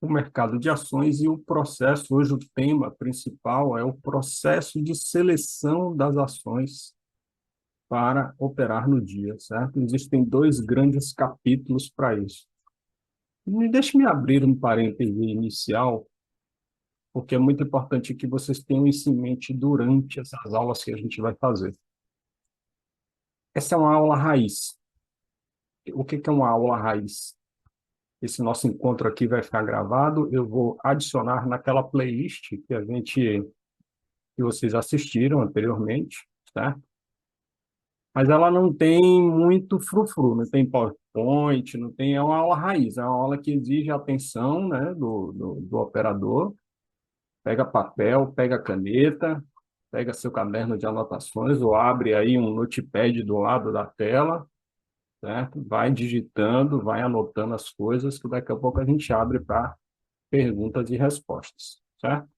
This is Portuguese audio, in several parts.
o mercado de ações e o processo. Hoje o tema principal é o processo de seleção das ações para operar no dia, certo? Existem dois grandes capítulos para isso. Deixe-me abrir um parêntese inicial, porque é muito importante que vocês tenham isso em mente durante essas aulas que a gente vai fazer. Essa é uma aula raiz. O que é uma aula raiz? Esse nosso encontro aqui vai ficar gravado, eu vou adicionar naquela playlist que vocês assistiram anteriormente, tá? Mas ela não tem muito frufru, não tem PowerPoint, não tem, é uma aula raiz, é uma aula que exige a atenção, né, do operador. Pega papel, pega caneta, pega seu caderno de anotações ou abre aí um notepad do lado da tela, certo? Vai digitando, vai anotando as coisas, que daqui a pouco a gente abre para perguntas e respostas, certo?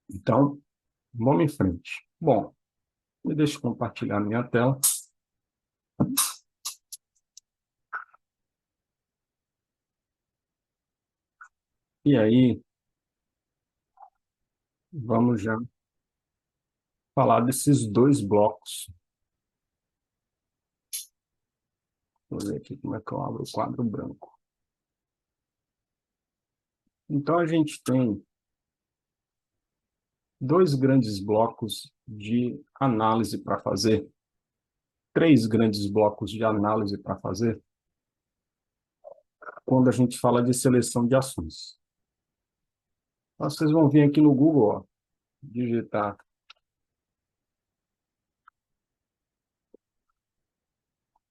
Então, vamos em frente. Bom, deixa eu compartilhar minha tela. E aí, vamos já falar desses dois blocos. Vou ver aqui como é que eu abro o quadro branco. Então, a gente tem dois grandes blocos de análise para fazer, três grandes blocos de análise para fazer, quando a gente fala de seleção de ações. Então, vocês vão vir aqui no Google, ó, digitar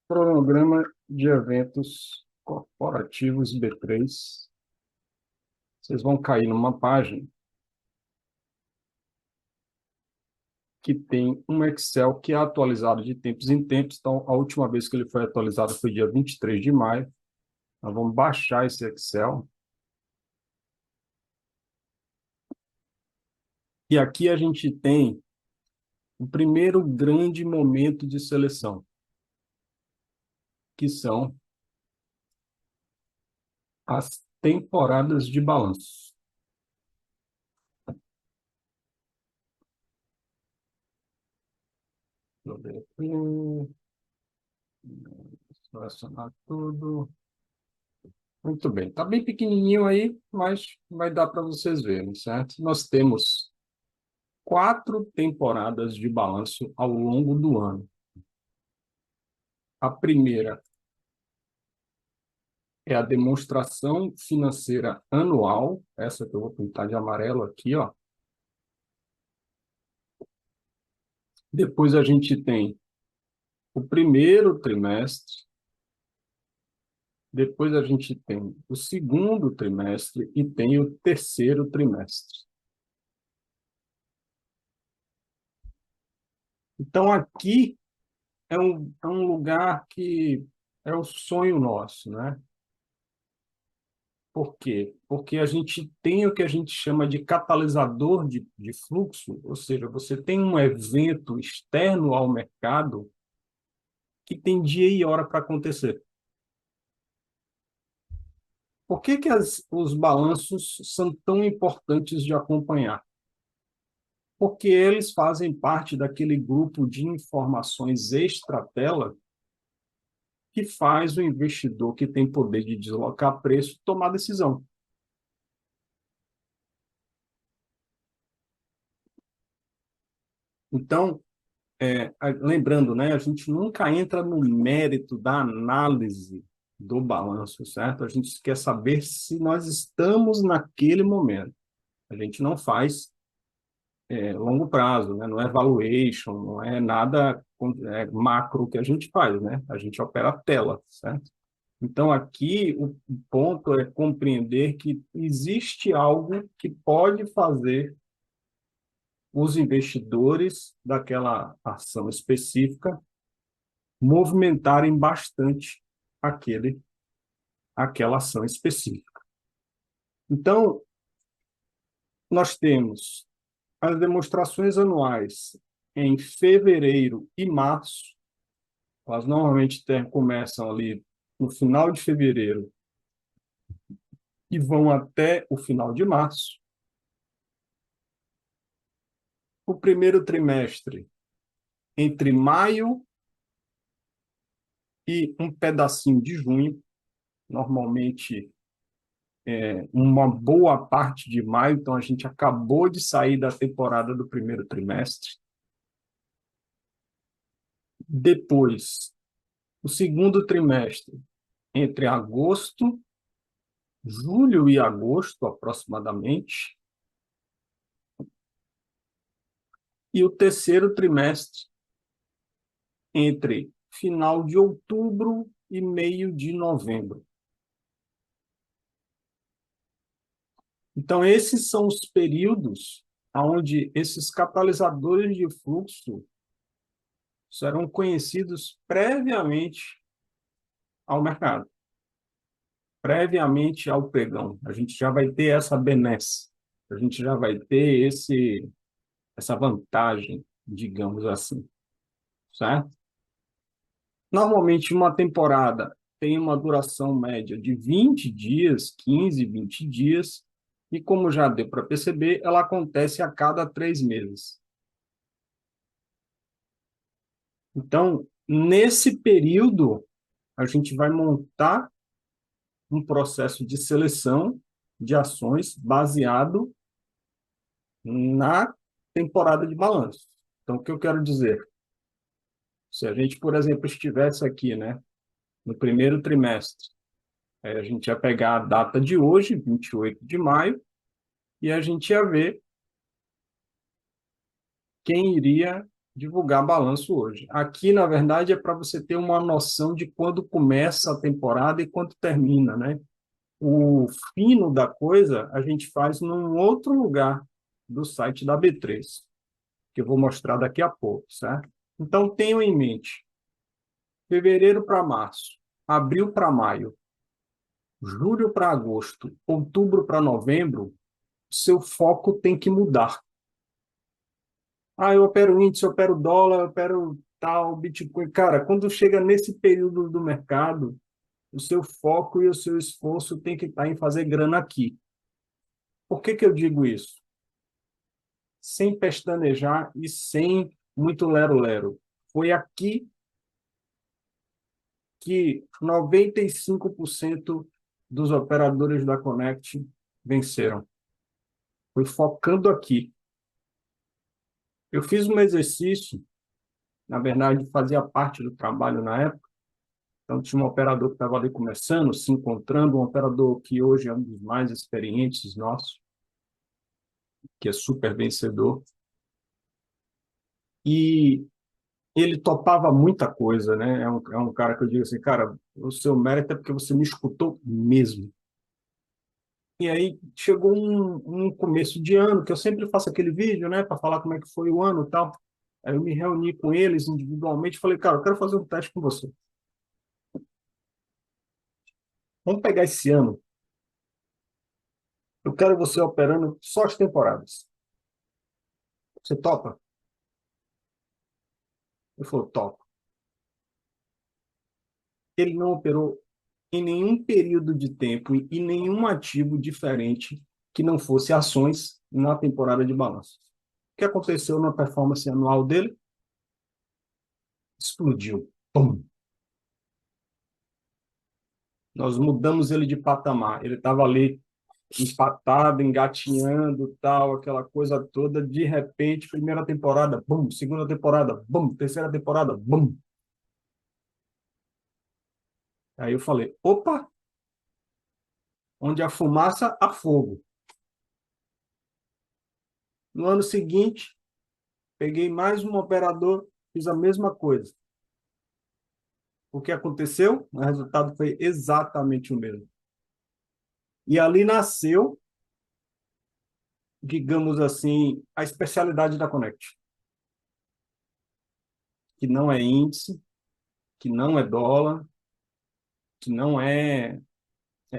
cronograma de eventos corporativos B3. Vocês vão cair numa página que tem um Excel que é atualizado de tempos em tempos. Então, a última vez que ele foi atualizado foi dia 23 de maio. Nós vamos baixar esse Excel. E aqui a gente tem o primeiro grande momento de seleção, que são as temporadas de balanço. Deixa eu ver aqui. Selecionar tudo. Muito bem. Está bem pequenininho aí, mas vai dar para vocês verem, certo? Nós temos 4 temporadas de balanço ao longo do ano. A primeira é a demonstração financeira anual, essa que eu vou pintar de amarelo aqui, ó. Depois a gente tem o primeiro trimestre, depois a gente tem o segundo trimestre e tem o terceiro trimestre. Então, aqui é um lugar que é o sonho nosso, né? Por quê? Porque a gente tem o que a gente chama de catalisador de fluxo, ou seja, você tem um evento externo ao mercado que tem dia e hora para acontecer. Por que os balanços são tão importantes de acompanhar? Porque eles fazem parte daquele grupo de informações extra-tela que faz o investidor que tem poder de deslocar preço tomar decisão. Então, lembrando, né, a gente nunca entra no mérito da análise do balanço, certo? A gente quer saber se nós estamos naquele momento. A gente não faz longo prazo, né? Não é valuation, não é nada macro que a gente faz, né? A gente opera a tela, certo? Então, aqui, o ponto é compreender que existe algo que pode fazer os investidores daquela ação específica movimentarem bastante aquela ação específica. Então, nós temos as demonstrações anuais em fevereiro e março. Elas normalmente começam ali no final de fevereiro e vão até o final de março. O primeiro trimestre, entre maio e um pedacinho de junho, normalmente uma boa parte de maio, então a gente acabou de sair da temporada do primeiro trimestre. Depois, o segundo trimestre, entre agosto, julho e agosto, aproximadamente, e o terceiro trimestre, entre final de outubro e meio de novembro. Então, esses são os períodos onde esses catalisadores de fluxo serão conhecidos previamente ao mercado, previamente ao pregão. A gente já vai ter essa benesse, a gente já vai ter essa vantagem, digamos assim, certo? Normalmente, uma temporada tem uma duração média de 20 dias, 15, 20 dias, e como já deu para perceber, ela acontece a cada 3 meses. Então, nesse período, a gente vai montar um processo de seleção de ações baseado na temporada de balanço. Então, o que eu quero dizer? Se a gente, por exemplo, estivesse aqui, né, no primeiro trimestre, a gente ia pegar a data de hoje, 28 de maio, e a gente ia ver quem iria divulgar balanço hoje. Aqui, na verdade, é para você ter uma noção de quando começa a temporada e quando termina, né? O fino da coisa a gente faz num outro lugar do site da B3, que eu vou mostrar daqui a pouco, certo? Então, tenham em mente, fevereiro para março, abril para maio, julho para agosto, outubro para novembro, seu foco tem que mudar. Ah, eu opero índice, eu opero dólar, eu opero tal, Bitcoin. Cara, quando chega nesse período do mercado, o seu foco e o seu esforço tem que estar em fazer grana aqui. Por que que eu digo isso? Sem pestanejar e sem muito lero-lero. Foi aqui que 95% dos operadores da Connect venceram. Foi focando aqui. Eu fiz um exercício, na verdade, fazia parte do trabalho na época. Então, tinha um operador que estava ali começando, se encontrando, um operador que hoje é um dos mais experientes nossos, que é super vencedor. E ele topava muita coisa, né? É um cara que eu digo assim, cara, o seu mérito é porque você me escutou mesmo. E aí chegou um começo de ano, que eu sempre faço aquele vídeo, né, para falar como é que foi o ano e tal. Aí eu me reuni com eles individualmente e falei, cara, eu quero fazer um teste com você. Vamos pegar esse ano. Eu quero você operando só as temporadas. Você topa? Ele falou, topa. Ele não operou em nenhum período de tempo e nenhum ativo diferente que não fosse ações na temporada de balanço. O que aconteceu na performance anual dele? Explodiu. Pum. Nós mudamos ele de patamar. Ele estava ali empatado, engatinhando, tal, aquela coisa toda. De repente, primeira temporada, bum. Segunda temporada, bum. Terceira temporada, bum. Aí eu falei, opa, onde há fumaça, há fogo. No ano seguinte, peguei mais um operador, fiz a mesma coisa. O que aconteceu? O resultado foi exatamente o mesmo. E ali nasceu, digamos assim, a especialidade da Connect, que não é índice, que não é dólar, que não é.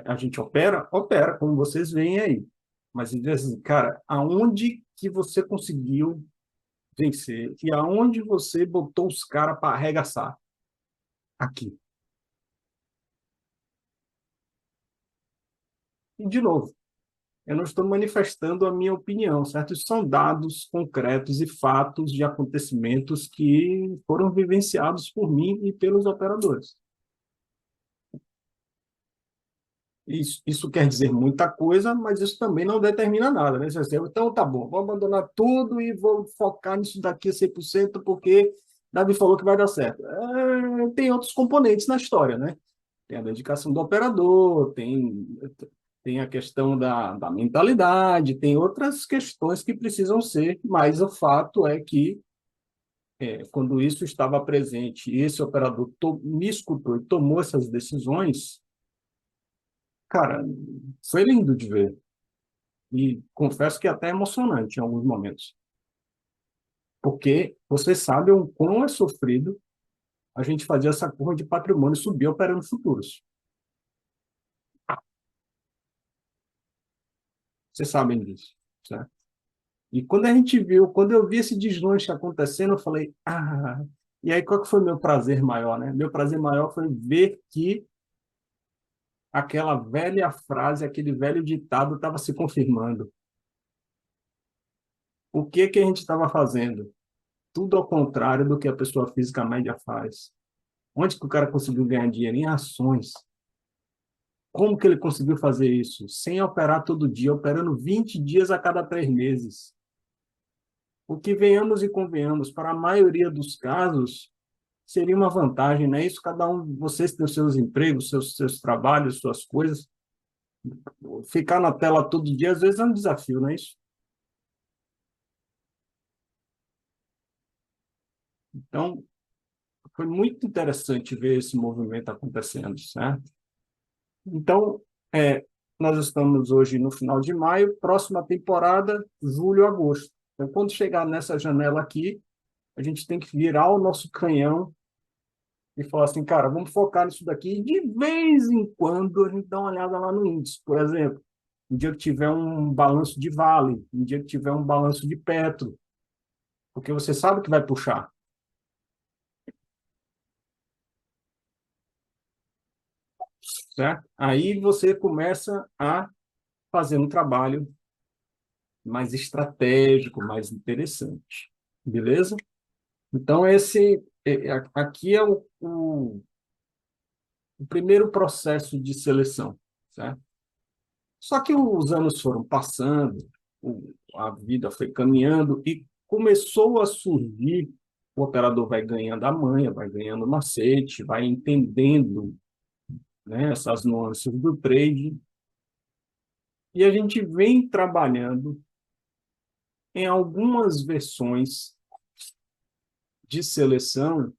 A gente opera? Opera, como vocês veem aí. Mas, assim, cara, aonde que você conseguiu vencer e aonde você botou os caras para arregaçar? Aqui. E, de novo, eu não estou manifestando a minha opinião, certo? Isso são dados concretos e fatos de acontecimentos que foram vivenciados por mim e pelos operadores. Isso quer dizer muita coisa, mas isso também não determina nada, né? Você diz, então, tá bom, vou abandonar tudo e vou focar nisso daqui 100% porque Davi falou que vai dar certo. Tem outros componentes na história, né? Tem a dedicação do operador, tem a questão da mentalidade, tem outras questões que precisam ser, mas o fato é que, quando isso estava presente e esse operador me escutou e tomou essas decisões, cara, foi lindo de ver. E confesso que é até emocionante em alguns momentos, porque você sabe o quão é sofrido a gente fazer essa curva de patrimônio subir operando futuros. Vocês sabem disso, certo? E quando eu vi esse deslanche acontecendo, eu falei, e aí qual que foi o meu prazer maior, né? Meu prazer maior foi ver que aquela velha frase, aquele velho ditado estava se confirmando. O que que a gente estava fazendo? Tudo ao contrário do que a pessoa física média faz. Onde que o cara conseguiu ganhar dinheiro? Em ações. Como que ele conseguiu fazer isso? Sem operar todo dia, operando 20 dias a cada 3 meses. O que venhamos e convenhamos, para a maioria dos casos, seria uma vantagem, não é isso? Cada um, vocês têm os seus empregos, seus trabalhos, suas coisas. Ficar na tela todo dia, às vezes, é um desafio, não é isso? Então, foi muito interessante ver esse movimento acontecendo, certo? Então, é, nós estamos hoje no final de maio, próxima temporada, julho, agosto. Então, quando chegar nessa janela aqui, a gente tem que virar o nosso canhão e falar assim, cara, vamos focar nisso daqui. E de vez em quando a gente dá uma olhada lá no índice. Por exemplo, um dia que tiver um balanço de Vale, um dia que tiver um balanço de Petro, porque você sabe que vai puxar, certo? Aí você começa a fazer um trabalho mais estratégico, mais interessante. Beleza? Então, aqui é o primeiro processo de seleção, certo? Só que os anos foram passando, a vida foi caminhando e começou a surgir, o operador vai ganhando a manha, vai ganhando macete, vai entendendo, né, essas nuances do trade, e a gente vem trabalhando em algumas versões de seleção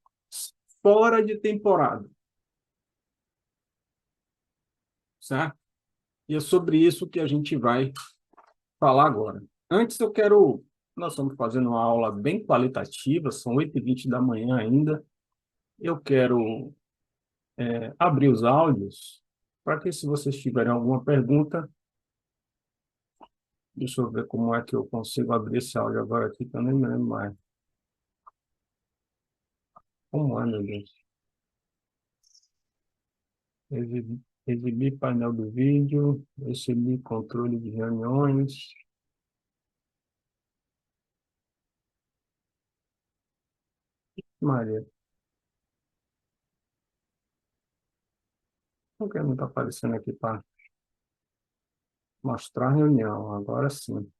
fora de temporada, certo? E é sobre isso que a gente vai falar agora. Antes, nós estamos fazendo uma aula bem qualitativa, são 8h20 da manhã ainda. Eu quero abrir os áudios para que, se vocês tiverem alguma pergunta, deixa eu ver como é que eu consigo abrir esse áudio agora aqui, que eu nem me lembro mais. Como é, meu Deus? Exibir painel do vídeo, exibir controle de reuniões. Maria, por que não está aparecendo aqui para mostrar a reunião? Agora sim.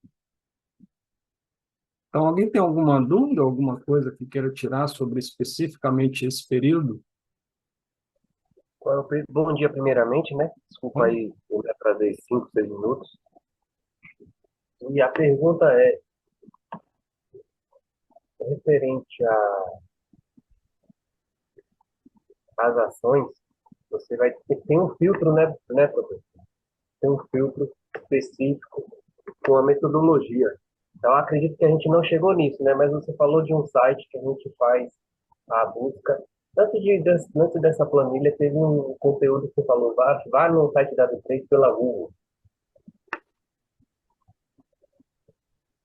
Então, alguém tem alguma dúvida, alguma coisa que queira tirar sobre especificamente esse período? Bom dia, primeiramente, né? Desculpa Bom, aí, eu me atrasei 5, 6 minutos. E a pergunta é referente às ações. Você vai ter, tem um filtro, né, professor? Tem um filtro específico com a metodologia. Então, eu acredito que a gente não chegou nisso, né? Mas você falou de um site que a gente faz a busca. Antes dessa planilha, teve um conteúdo que você falou, vá no site da B3 pela Google.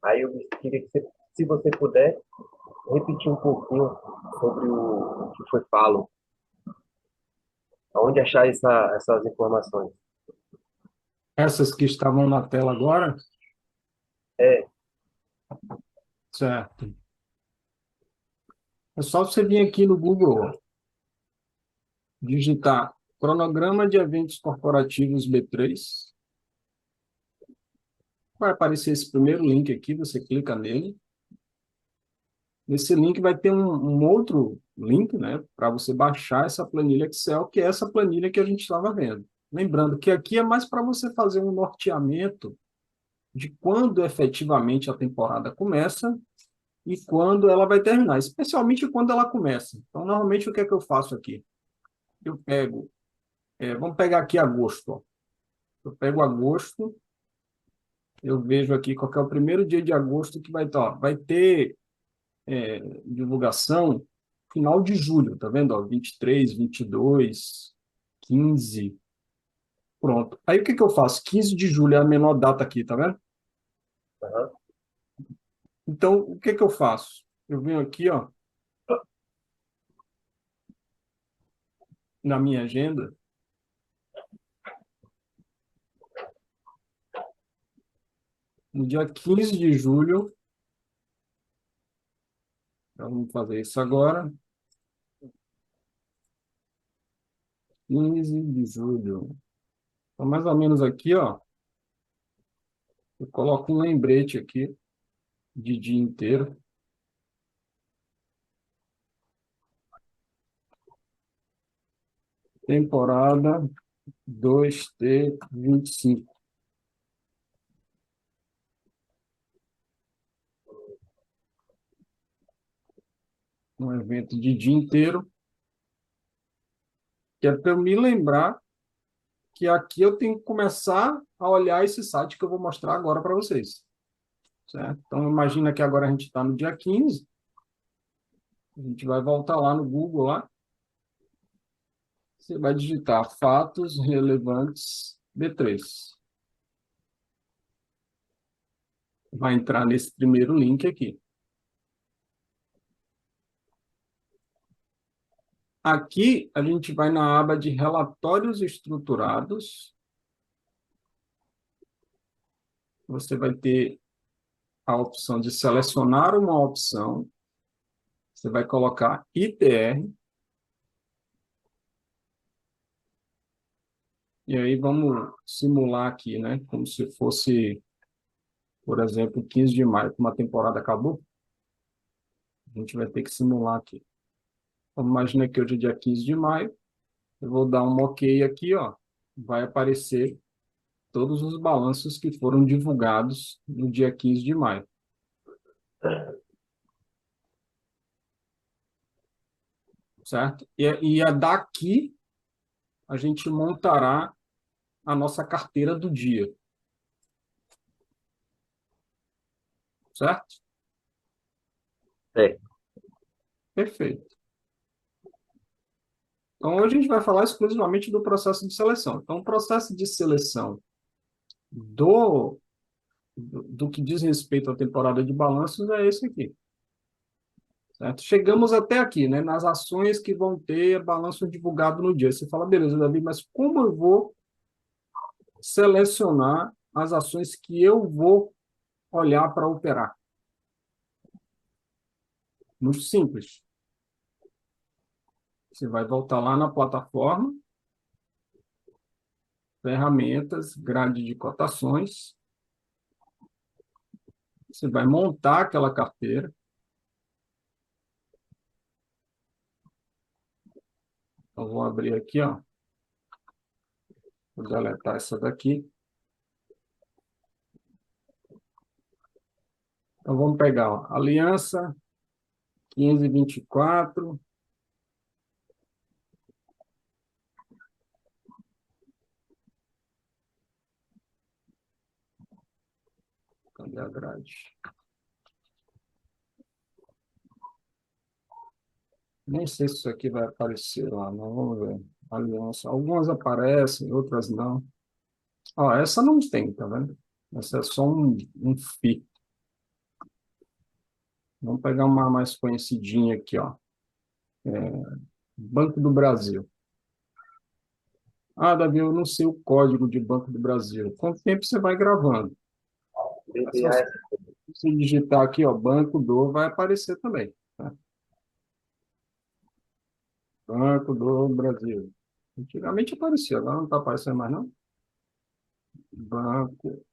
Aí eu queria que você, se você puder, repetir um pouquinho sobre o que foi falo, aonde achar essas informações. Essas que estavam na tela agora, É, certo. É só você vir aqui no Google, digitar cronograma de eventos corporativos B3. Vai aparecer esse primeiro link aqui, você clica nele. Nesse link vai ter um outro link, né, para você baixar essa planilha Excel, que é essa planilha que a gente estava vendo. Lembrando que aqui é mais para você fazer um norteamento de quando efetivamente a temporada começa e quando ela vai terminar, especialmente quando ela começa. Então, normalmente, o que é que eu faço aqui? Eu pego, vamos pegar aqui agosto. Ó. Eu pego agosto, eu vejo aqui qual que é o primeiro dia de agosto que vai estar. Ó, vai ter divulgação final de julho, tá vendo? Ó, 23, 22, 15, pronto. Aí o que que eu faço? 15 de julho é a menor data aqui, tá vendo? aham, Então, o que que eu faço? Eu venho aqui, ó, na minha agenda, no dia 15 de julho, então, vamos fazer isso agora, 15 de julho. Então, mais ou menos aqui, ó, eu coloco um lembrete aqui de dia inteiro, temporada 2T25. Um evento de dia inteiro, que é para eu me lembrar que aqui eu tenho que começar a olhar esse site que eu vou mostrar agora para vocês. Certo? Então, imagina que agora a gente está no dia 15, a gente vai voltar lá no Google, lá, você vai digitar fatos relevantes B3. Vai entrar nesse primeiro link aqui. Aqui, a gente vai na aba de relatórios estruturados. Você vai ter a opção de selecionar uma opção. Você vai colocar ITR. E aí vamos simular aqui, né? Como se fosse, por exemplo, 15 de maio, como a temporada acabou. A gente vai ter que simular aqui. Vamos imaginar que hoje é dia 15 de maio. Eu vou dar um OK aqui, ó. Vai aparecer todos os balanços que foram divulgados no dia 15 de maio. Certo? E daqui a gente montará a nossa carteira do dia. Certo? é. Perfeito. Então, hoje a gente vai falar exclusivamente do processo de seleção. Então, o processo de seleção do que diz respeito à temporada de balanços é esse aqui. Certo? Chegamos até aqui, né, nas ações que vão ter balanço divulgado no dia. Você fala, beleza, Davi, mas como eu vou selecionar as ações que eu vou olhar para operar? Muito simples. Você vai voltar lá na plataforma, ferramentas, grade de cotações. Você vai montar aquela carteira. Eu vou abrir aqui, ó. Vou deletar essa daqui. Então, vamos pegar, ó, Aliança 1524. Cadê a grade? Nem sei se isso aqui vai aparecer lá, não vamos ver. Aliança. Algumas aparecem, outras não. Ó, essa não tem, tá vendo? Essa é só um FI. Vamos pegar uma mais conhecidinha aqui, ó. Banco do Brasil. Ah, Davi, eu não sei o código de Banco do Brasil. Com o tempo você vai gravando. É só BBAS. você digitar aqui, ó, Banco do, vai aparecer também. Tá? Banco do Brasil. Antigamente aparecia, agora não está aparecendo mais, não? Banco.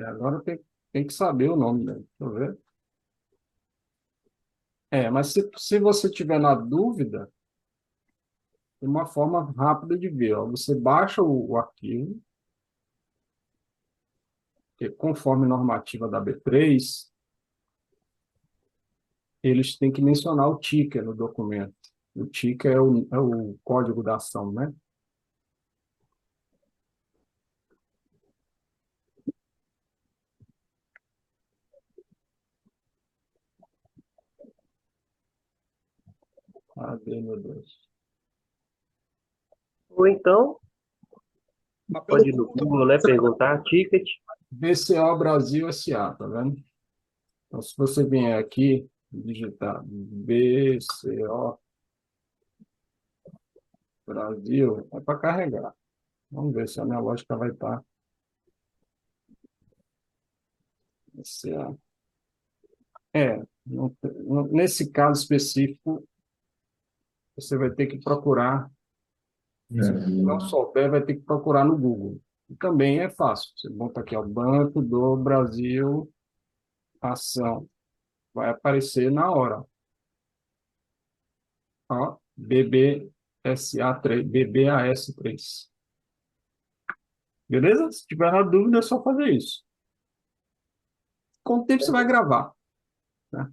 Agora tem que saber o nome, né? Deixa eu ver. Mas se você tiver na dúvida, tem uma forma rápida de ver. Ó. Você baixa o arquivo, que conforme normativa da B3, eles têm que mencionar o ticker no documento. O ticker é o código da ação, né? Cadê, meu Deus? Ou então, Mas pelo pode ir no Google, Google, né, perguntar ticket. BCO Brasil SA, tá vendo? Então, se você vier aqui, digitar BCO Brasil, é para carregar. Vamos ver se a minha lógica vai estar. BCA. Nesse caso específico, você vai ter que procurar. Se não souber, vai ter que procurar no Google. E também é fácil. Você bota aqui, ó, Banco do Brasil Ação. Vai aparecer na hora. Ó, BBSA3, BBAS3. Beleza? Se tiver na dúvida, é só fazer isso. Com o tempo você vai gravar. Né?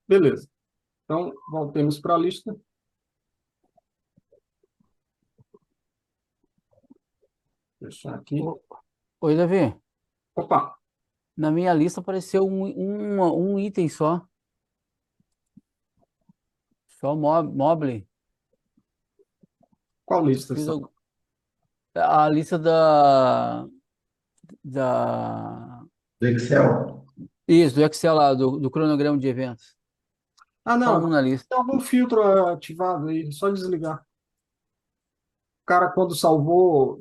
Beleza. Então, voltemos para a lista. Deixar aqui. Ô, Oi, Davi. Opa, Na minha lista apareceu um item só. Só mobile. qual lista Fiz só? a lista da... Do Excel? Isso, do Excel lá, do cronograma de eventos. Ah, Só não. um na lista. Tem algum filtro ativado aí, só desligar. O cara, quando salvou,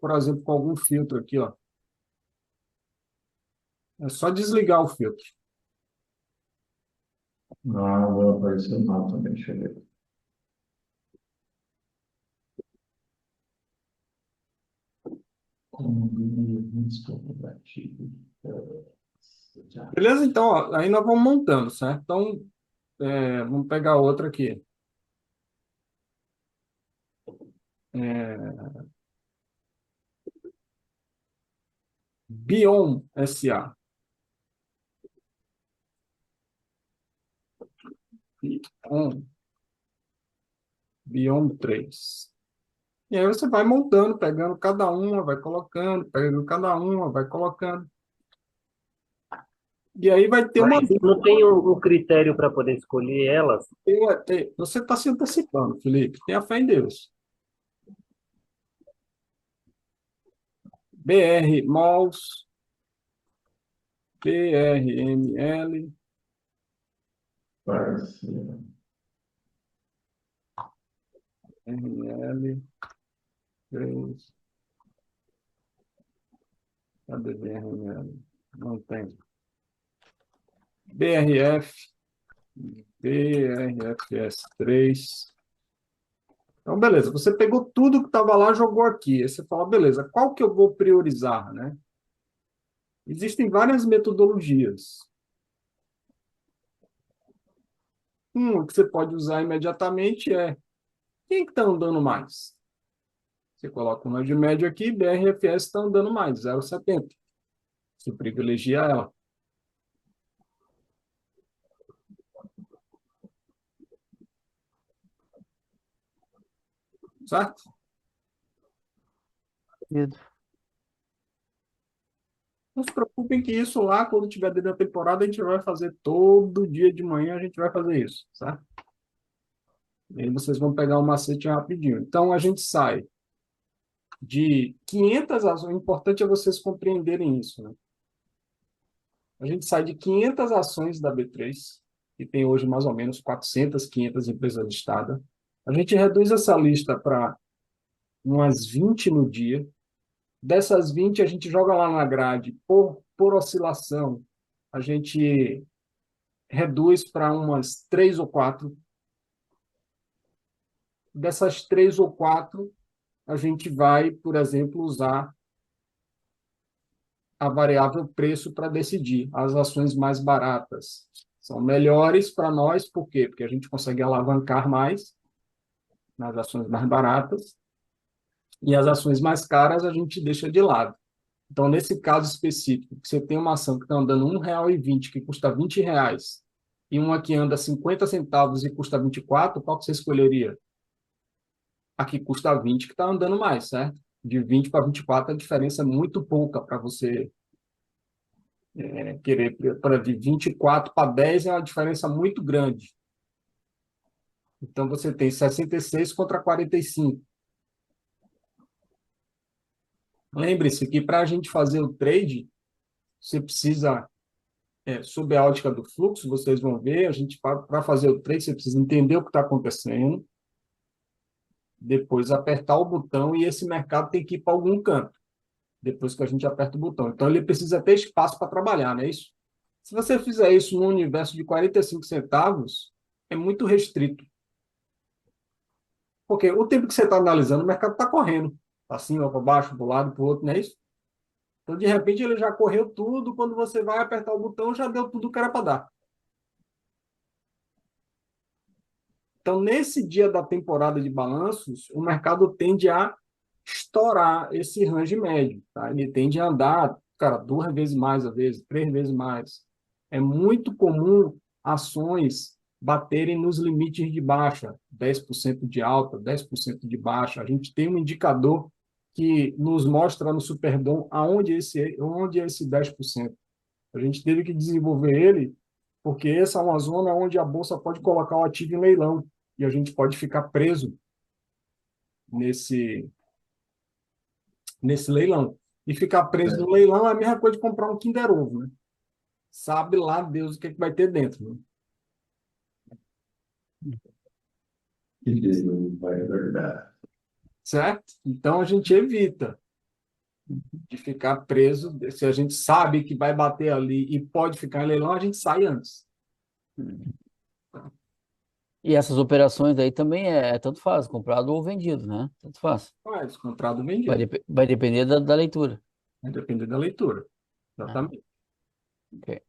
por exemplo, com algum filtro aqui, ó. É só desligar o filtro. Não, não apareceu não também, deixa eu ver. Combinações corporativas. Beleza? Então, ó, aí nós vamos montando, certo? Então, vamos pegar outra aqui. É, Bion SA. Bion, Bion 3. E aí você vai montando, pegando cada uma, vai colocando, pegando cada uma, vai colocando. E aí vai ter uma. Mas não tem um critério para poder escolher elas? Você está se antecipando, Felipe. Tenha fé em Deus. BR Malls, BRML, Parceiro. ML, 3. Cadê BRML? Não tem. BRF, BRFS3. Então, beleza. Você pegou tudo que estava lá, jogou aqui. Aí você fala, beleza, qual que eu vou priorizar, né? Existem várias metodologias. Uma que você pode usar imediatamente é quem está andando mais? Você coloca uma de média aqui, BRFS está andando mais, 0,70. Você privilegia ela. Certo? Não se preocupem que isso lá, quando tiver dentro da temporada, a gente vai fazer todo dia de manhã, a gente vai fazer isso, certo? E aí vocês vão pegar o macete rapidinho. Então, a gente sai de 500 ações, o importante é vocês compreenderem isso, né? A gente sai de 500 ações da B3, que tem hoje mais ou menos 400, 500 empresas listadas. A gente reduz essa lista para umas 20 no dia. Dessas 20, a gente joga lá na grade por oscilação. A gente reduz para umas 3 ou 4. Dessas 3 ou 4, a gente vai, por exemplo, usar a variável preço para decidir. As ações mais baratas são melhores para nós, por quê? Porque a gente consegue alavancar mais nas ações mais baratas e as ações mais caras a gente deixa de lado. Então, nesse caso específico, que você tem uma ação que está andando R$ 1,20, que custa R$ 20, e uma que anda 50 centavos e custa 24, qual que você escolheria? A que custa 20, que está andando mais, certo? De 20 para 24, a diferença é muito pouca para você querer, para de 24 para 10 é uma diferença muito grande. Então, você tem 66 contra 45. Lembre-se que para a gente fazer o trade, você precisa, sob a ótica do fluxo, vocês vão ver, a gente para fazer o trade, você precisa entender o que está acontecendo, depois apertar o botão e esse mercado tem que ir para algum canto, depois que a gente aperta o botão. Então, ele precisa ter espaço para trabalhar, não é isso? Se você fizer isso no universo de 45 centavos, é muito restrito. Porque o tempo que você está analisando, o mercado está correndo. Para cima, para baixo, para um lado, para o outro, não é isso? Então, de repente, ele já correu tudo. Quando você vai apertar o botão, já deu tudo que era para dar. Então, nesse dia da temporada de balanços, o mercado tende a estourar esse range médio. Tá? Ele tende a andar, cara, 2 vezes mais, às vezes, 3 vezes mais. É muito comum ações baterem nos limites de baixa, 10% de alta, 10% de baixa. A gente tem um indicador que nos mostra no Superdom onde é esse 10%. A gente teve que desenvolver ele porque essa é uma zona onde a bolsa pode colocar o ativo em leilão e a gente pode ficar preso nesse leilão. E ficar preso no leilão é a mesma coisa de comprar um Kinder Ovo, né? Sabe lá Deus o que vai ter dentro, né? Que Deus vai verdade. Certo? Então a gente evita de ficar preso. Se a gente sabe que vai bater ali e pode ficar em leilão, a gente sai antes. E essas operações aí também tanto faz, comprado ou vendido, né? Tanto faz. Mas comprado ou vendido. Vai depender da leitura. Vai depender da leitura. Ah, Exatamente. ok.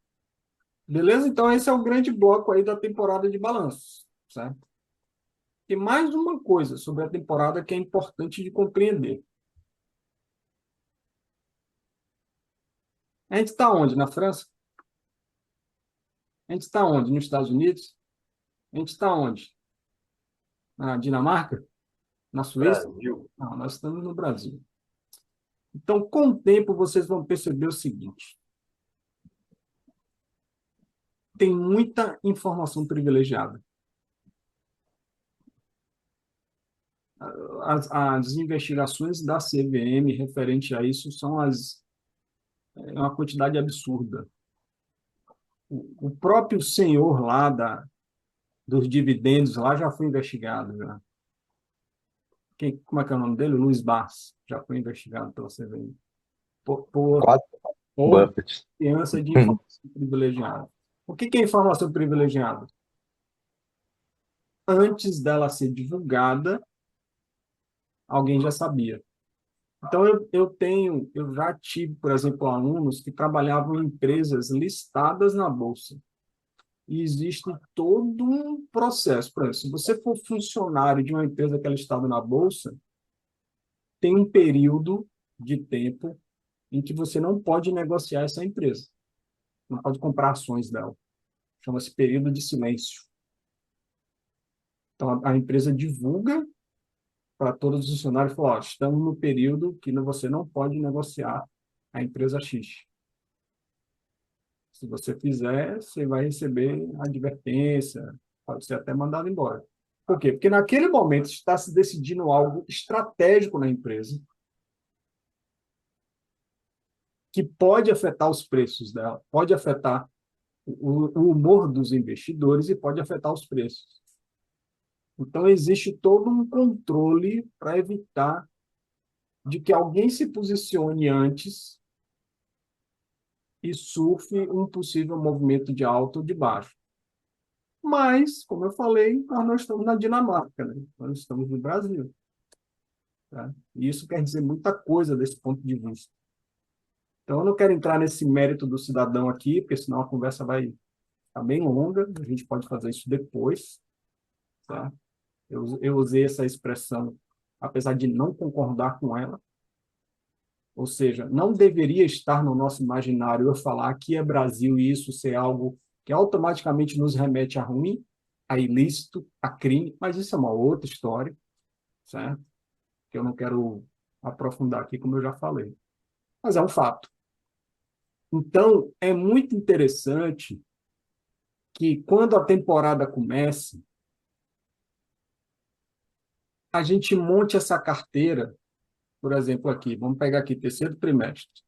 Beleza? Então esse é o grande bloco aí da temporada de balanços, certo? E mais uma coisa sobre a temporada que é importante de compreender. A gente está onde? Na França? A gente está onde? Nos Estados Unidos? A gente está onde? Na Dinamarca? Na Suíça? Brasil. Não, nós estamos no Brasil. Então, com o tempo, vocês vão perceber o seguinte: tem muita informação privilegiada. As investigações da CVM referente a isso é uma quantidade absurda. O próprio senhor lá dos dividendos lá já foi investigado. Já. Como é que é o nome dele? Luiz Barros. Já foi investigado pela CVM. Quase Por Buffett. criança de informação privilegiada. O que é informação privilegiada? Antes dela ser divulgada, alguém já sabia. Então, eu já tive, por exemplo, alunos que trabalhavam em empresas listadas na Bolsa. E existe todo um processo. Por exemplo, se você for funcionário de uma empresa que é listada na Bolsa, tem um período de tempo em que você não pode negociar essa empresa. Não pode comprar ações dela. Chama-se período de silêncio. Então, a empresa divulga para todos os funcionários, fala, estamos no período que você não pode negociar a empresa X. Se você fizer, você vai receber advertência, pode ser até mandado embora. Por quê? Porque naquele momento está se decidindo algo estratégico na empresa que pode afetar os preços dela, pode afetar o humor dos investidores e pode afetar os preços. Então, existe todo um controle para evitar de que alguém se posicione antes e surfe um possível movimento de alta ou de baixo. Mas, como eu falei, nós não estamos na Dinamarca, né? Nós estamos no Brasil. Tá? E isso quer dizer muita coisa desse ponto de vista. Então, eu não quero entrar nesse mérito do cidadão aqui, porque senão a conversa vai ficar bem longa, a gente pode fazer isso depois. Tá? Eu usei essa expressão, apesar de não concordar com ela, ou seja, não deveria estar no nosso imaginário eu falar que é Brasil e isso ser algo que automaticamente nos remete a ruim, a ilícito, a crime, mas isso é uma outra história, certo? Que eu não quero aprofundar aqui, como eu já falei. Mas é um fato. Então, é muito interessante que, quando a temporada comece, a gente monte essa carteira, por exemplo, aqui, vamos pegar aqui, terceiro trimestre.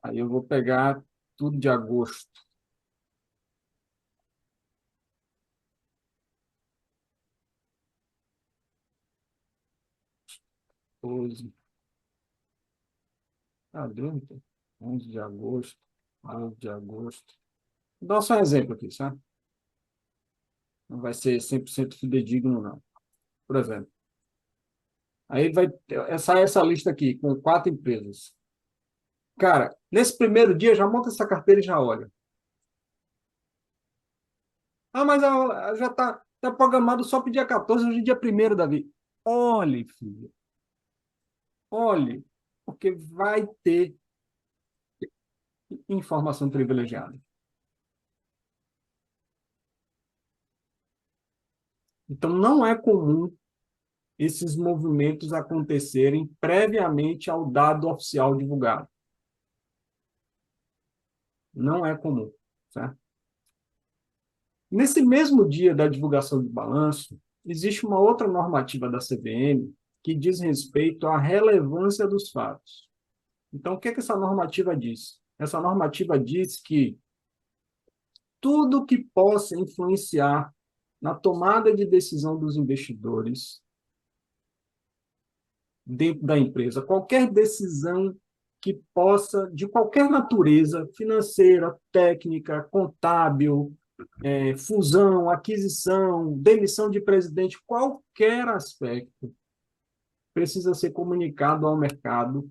Aí eu vou pegar tudo de agosto. 12. Dentro. 11 de agosto. 12 de agosto. Vou dar só um exemplo aqui, sabe? Não vai ser 100% fidedigno, não. Por exemplo. Aí sai essa lista aqui, com 4 empresas. Cara, nesse primeiro dia, já monta essa carteira e já olha. Mas já tá programado só para o dia 14, hoje é dia 1º, Davi. Olhe, filho. Olhe, porque vai ter informação privilegiada. Então, não é comum esses movimentos acontecerem previamente ao dado oficial divulgado. Não é comum, certo? Nesse mesmo dia da divulgação do balanço, existe uma outra normativa da CVM que diz respeito à relevância dos fatos. Então, o que essa normativa diz? Essa normativa diz que tudo que possa influenciar na tomada de decisão dos investidores dentro da empresa, qualquer decisão que possa, de qualquer natureza, financeira, técnica, contábil, fusão, aquisição, demissão de presidente, qualquer aspecto, precisa ser comunicado ao mercado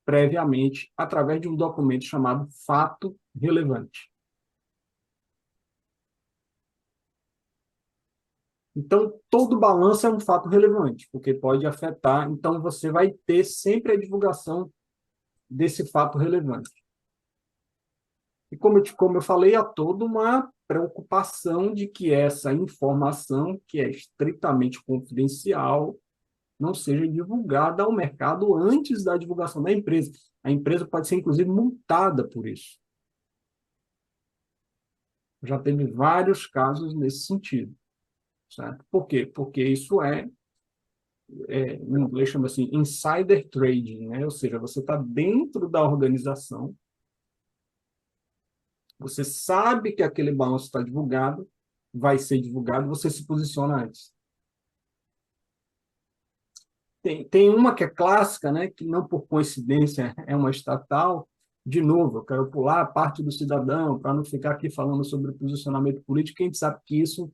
previamente, através de um documento chamado fato relevante. Então, todo balanço é um fato relevante, porque pode afetar, então você vai ter sempre a divulgação desse fato relevante. E como eu falei, há toda uma preocupação de que essa informação, que é estritamente confidencial, não seja divulgada ao mercado antes da divulgação da empresa. A empresa pode ser, inclusive, multada por isso. Já teve vários casos nesse sentido. Certo? Por quê? Porque isso em inglês chama assim, insider trading, né? Ou seja, você está dentro da organização, você sabe que aquele balanço está divulgado, vai ser divulgado, você se posiciona antes. Tem uma que é clássica, né? Que não por coincidência é uma estatal. De novo, eu quero pular a parte do cidadão, para não ficar aqui falando sobre posicionamento político, quem sabe que isso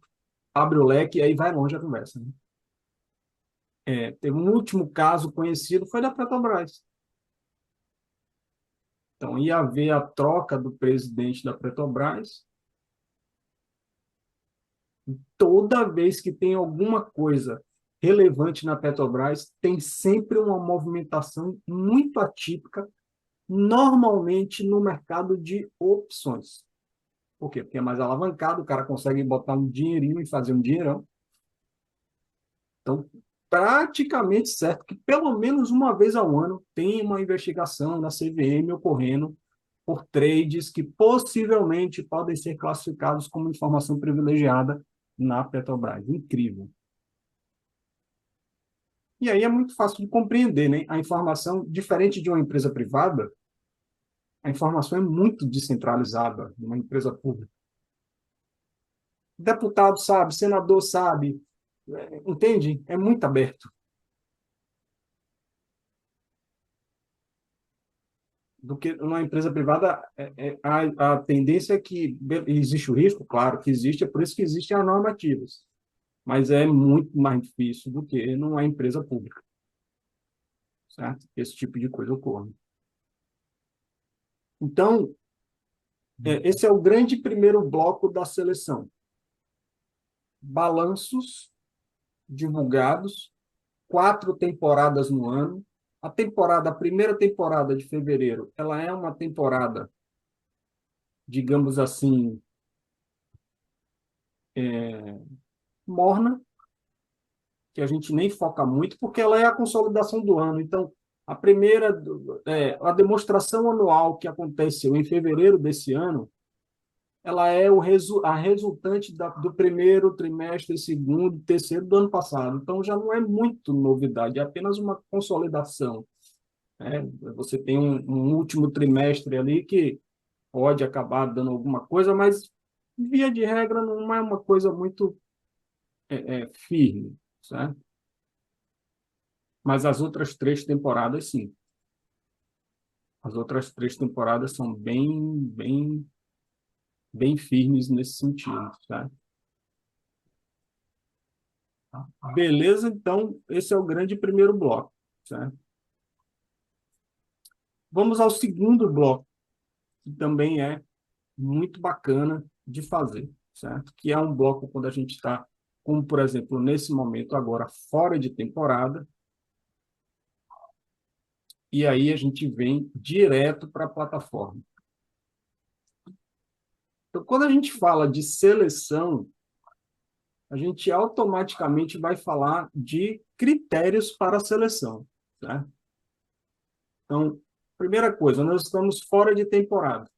abre o leque e aí vai longe a conversa, né? Teve um último caso conhecido, foi da Petrobras. Então, ia haver a troca do presidente da Petrobras. Toda vez que tem alguma coisa relevante na Petrobras, tem sempre uma movimentação muito atípica, normalmente no mercado de opções. Por quê? Porque é mais alavancado, o cara consegue botar um dinheirinho e fazer um dinheirão. Então, praticamente certo que pelo menos uma vez ao ano tem uma investigação na CVM ocorrendo por trades que possivelmente podem ser classificados como informação privilegiada na Petrobras. Incrível. E aí é muito fácil de compreender, né? A informação, diferente de uma empresa privada, A informação é muito descentralizada numa empresa pública. Deputado sabe, senador sabe, entende? É muito aberto. Do que numa empresa privada, a tendência é que existe o risco, claro que existe, é por isso que existem as normativas, mas é muito mais difícil do que numa empresa pública, certo? Esse tipo de coisa ocorre. Então, esse é o grande primeiro bloco da seleção. Balanços divulgados, 4 temporadas no ano. A primeira temporada de fevereiro, ela é uma temporada, digamos assim, morna, que a gente nem foca muito, porque ela é a consolidação do ano. Então, a demonstração anual que aconteceu em fevereiro desse ano, ela é a resultante do primeiro trimestre, segundo, terceiro do ano passado. Então, já não é muito novidade, é apenas uma consolidação, né? Você tem um último trimestre ali que pode acabar dando alguma coisa, mas, via de regra, não é uma coisa muito firme, certo? Mas as outras 3 temporadas, sim. As outras 3 temporadas são bem firmes nesse sentido, certo? Beleza? Então, esse é o grande primeiro bloco, certo? Vamos ao segundo bloco, que também é muito bacana de fazer, certo? Que é um bloco quando a gente está, como por exemplo, nesse momento agora, fora de temporada, e aí a gente vem direto para a plataforma. Então, quando a gente fala de seleção, a gente automaticamente vai falar de critérios para a seleção, certo? Então, primeira coisa, nós estamos fora de temporada.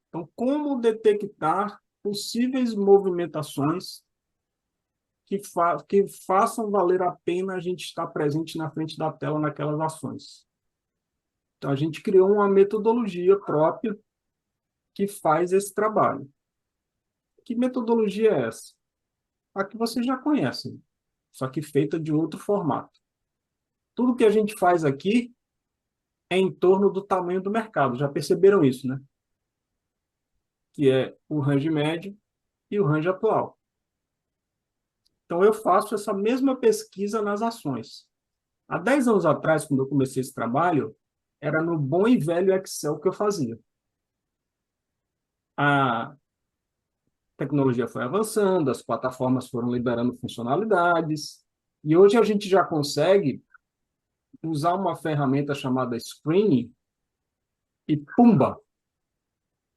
Então, como detectar possíveis movimentações que façam valer a pena a gente estar presente na frente da tela naquelas ações? Então, a gente criou uma metodologia própria que faz esse trabalho. Que metodologia é essa? A que vocês já conhecem, só que feita de outro formato. Tudo que a gente faz aqui é em torno do tamanho do mercado. Já perceberam isso, né? Que é o range médio e o range atual. Então, eu faço essa mesma pesquisa nas ações. Há 10 anos atrás, quando eu comecei esse trabalho, era no bom e velho Excel que eu fazia. A tecnologia foi avançando, as plataformas foram liberando funcionalidades, e hoje a gente já consegue usar uma ferramenta chamada Screening e, pumba,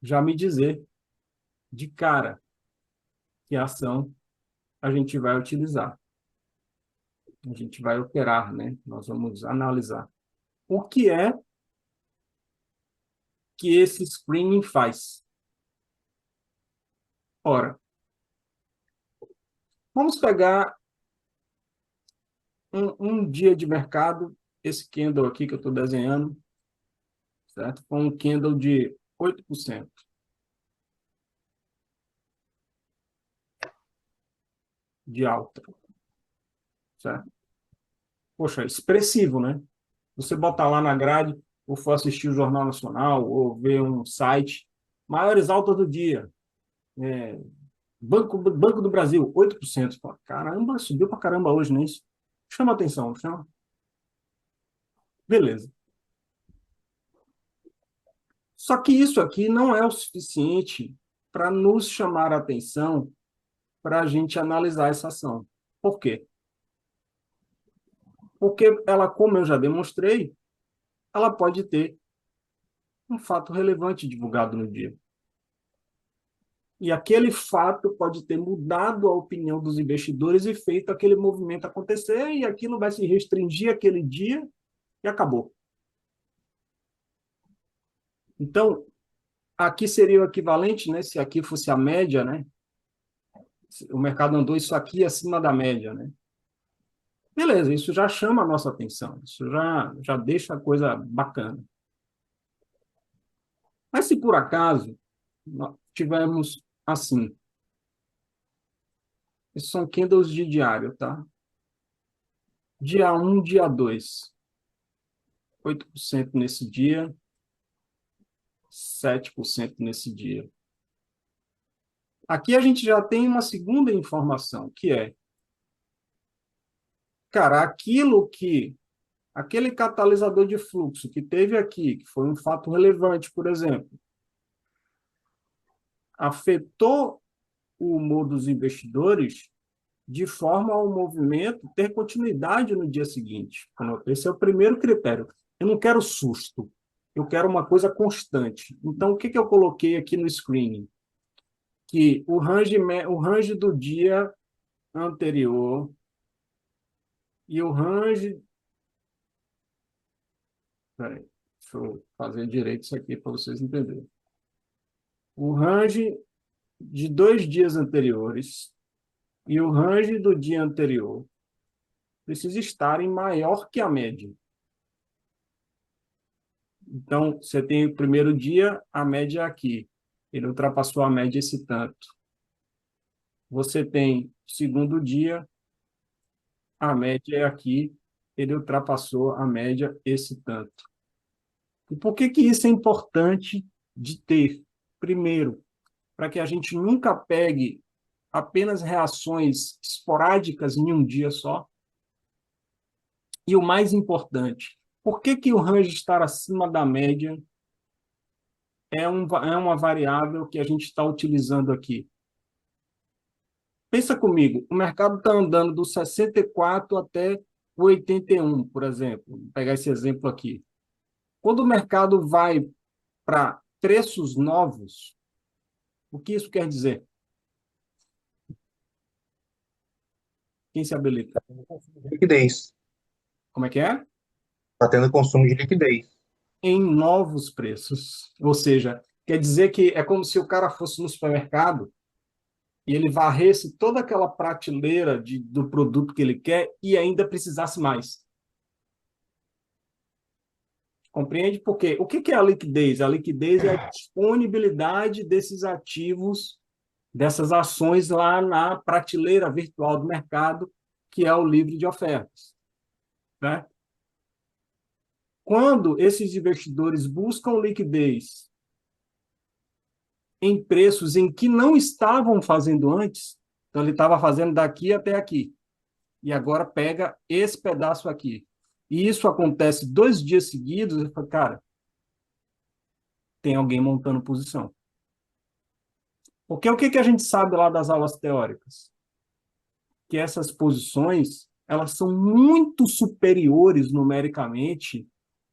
já me dizer de cara que ação a gente vai utilizar. A gente vai operar, né? Nós vamos analisar. O que é que esse screening faz? Ora, vamos pegar um dia de mercado, esse candle aqui que eu estou desenhando, certo? Com um candle de 8% de alta, certo? Poxa, expressivo, né? Você botar lá na grade, ou for assistir o Jornal Nacional, ou ver um site, maiores altas do dia. Banco do Brasil, 8%. Pô, caramba, subiu pra caramba hoje, não é isso? Chama atenção, chama. Beleza. Só que isso aqui não é o suficiente para nos chamar a atenção para a gente analisar essa ação. Por quê? Porque ela, como eu já demonstrei, ela pode ter um fato relevante divulgado no dia. E aquele fato pode ter mudado a opinião dos investidores e feito aquele movimento acontecer, e aquilo vai se restringir aquele dia e acabou. Então, aqui seria o equivalente, né, se aqui fosse a média, né? O mercado andou isso aqui acima da média, né? Beleza, isso já chama a nossa atenção, isso já deixa a coisa bacana. Mas se por acaso nós tivermos assim, esses são candles de diário, tá? Dia 1, dia 2, 8% nesse dia, 7% nesse dia. Aqui a gente já tem uma segunda informação, que é, cara, aquele catalisador de fluxo que teve aqui, que foi um fato relevante, por exemplo, afetou o humor dos investidores de forma ao movimento ter continuidade no dia seguinte. Esse é o primeiro critério. Eu não quero susto, eu quero uma coisa constante. Então, o que eu coloquei aqui no screening? Que o range do dia anterior e o range... Peraí, deixa eu fazer direito isso aqui para vocês entenderem. O range de 2 dias anteriores e o range do dia anterior precisa estarem maior que a média. Então, você tem o primeiro dia, a média é aqui. Ele ultrapassou a média esse tanto. Você tem o segundo dia, a média é aqui. Ele ultrapassou a média esse tanto. E por que isso é importante de ter? Primeiro, para que a gente nunca pegue apenas reações esporádicas em um dia só. E o mais importante, por que o range estar acima da média é uma variável que a gente está utilizando aqui? Pensa comigo, o mercado está andando do 64 até o 81, por exemplo. Vou pegar esse exemplo aqui. Quando o mercado vai para preços novos, o que isso quer dizer? Quem se habilita? Liquidez. Como é que é? Está tendo consumo de liquidez. Em novos preços. Ou seja, quer dizer que é como se o cara fosse no supermercado e ele varresse toda aquela prateleira do produto que ele quer e ainda precisasse mais. Compreende? Porque o que é a liquidez? A liquidez é a disponibilidade desses ativos, dessas ações lá na prateleira virtual do mercado, que é o livro de ofertas. Né? Quando esses investidores buscam liquidez em preços em que não estavam fazendo antes, então ele estava fazendo daqui até aqui, e agora pega esse pedaço aqui. E isso acontece 2 dias seguidos, eu falo, cara, tem alguém montando posição. Porque o que a gente sabe lá das aulas teóricas? Que essas posições, elas são muito superiores numericamente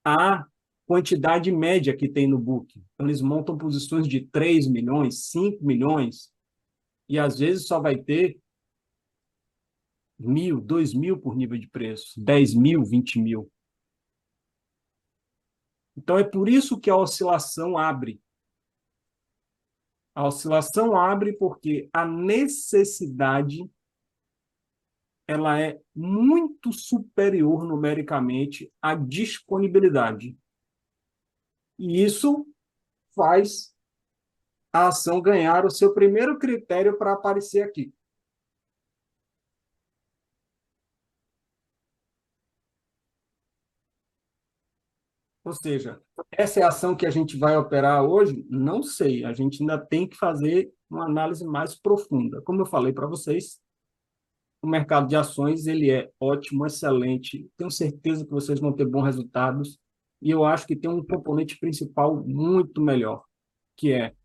à quantidade média que tem no book. Então, eles montam posições de 3 milhões, 5 milhões, e às vezes só vai ter 1.000, 2.000 por nível de preço, 10.000, 20.000. Então, é por isso que a oscilação abre. A oscilação abre porque a necessidade ela é muito superior numericamente à disponibilidade. E isso faz a ação ganhar o seu primeiro critério para aparecer aqui. Ou seja, essa é a ação que a gente vai operar hoje? Não sei, a gente ainda tem que fazer uma análise mais profunda. Como eu falei para vocês, o mercado de ações ele é ótimo, excelente, tenho certeza que vocês vão ter bons resultados, e eu acho que tem um componente principal muito melhor, que é,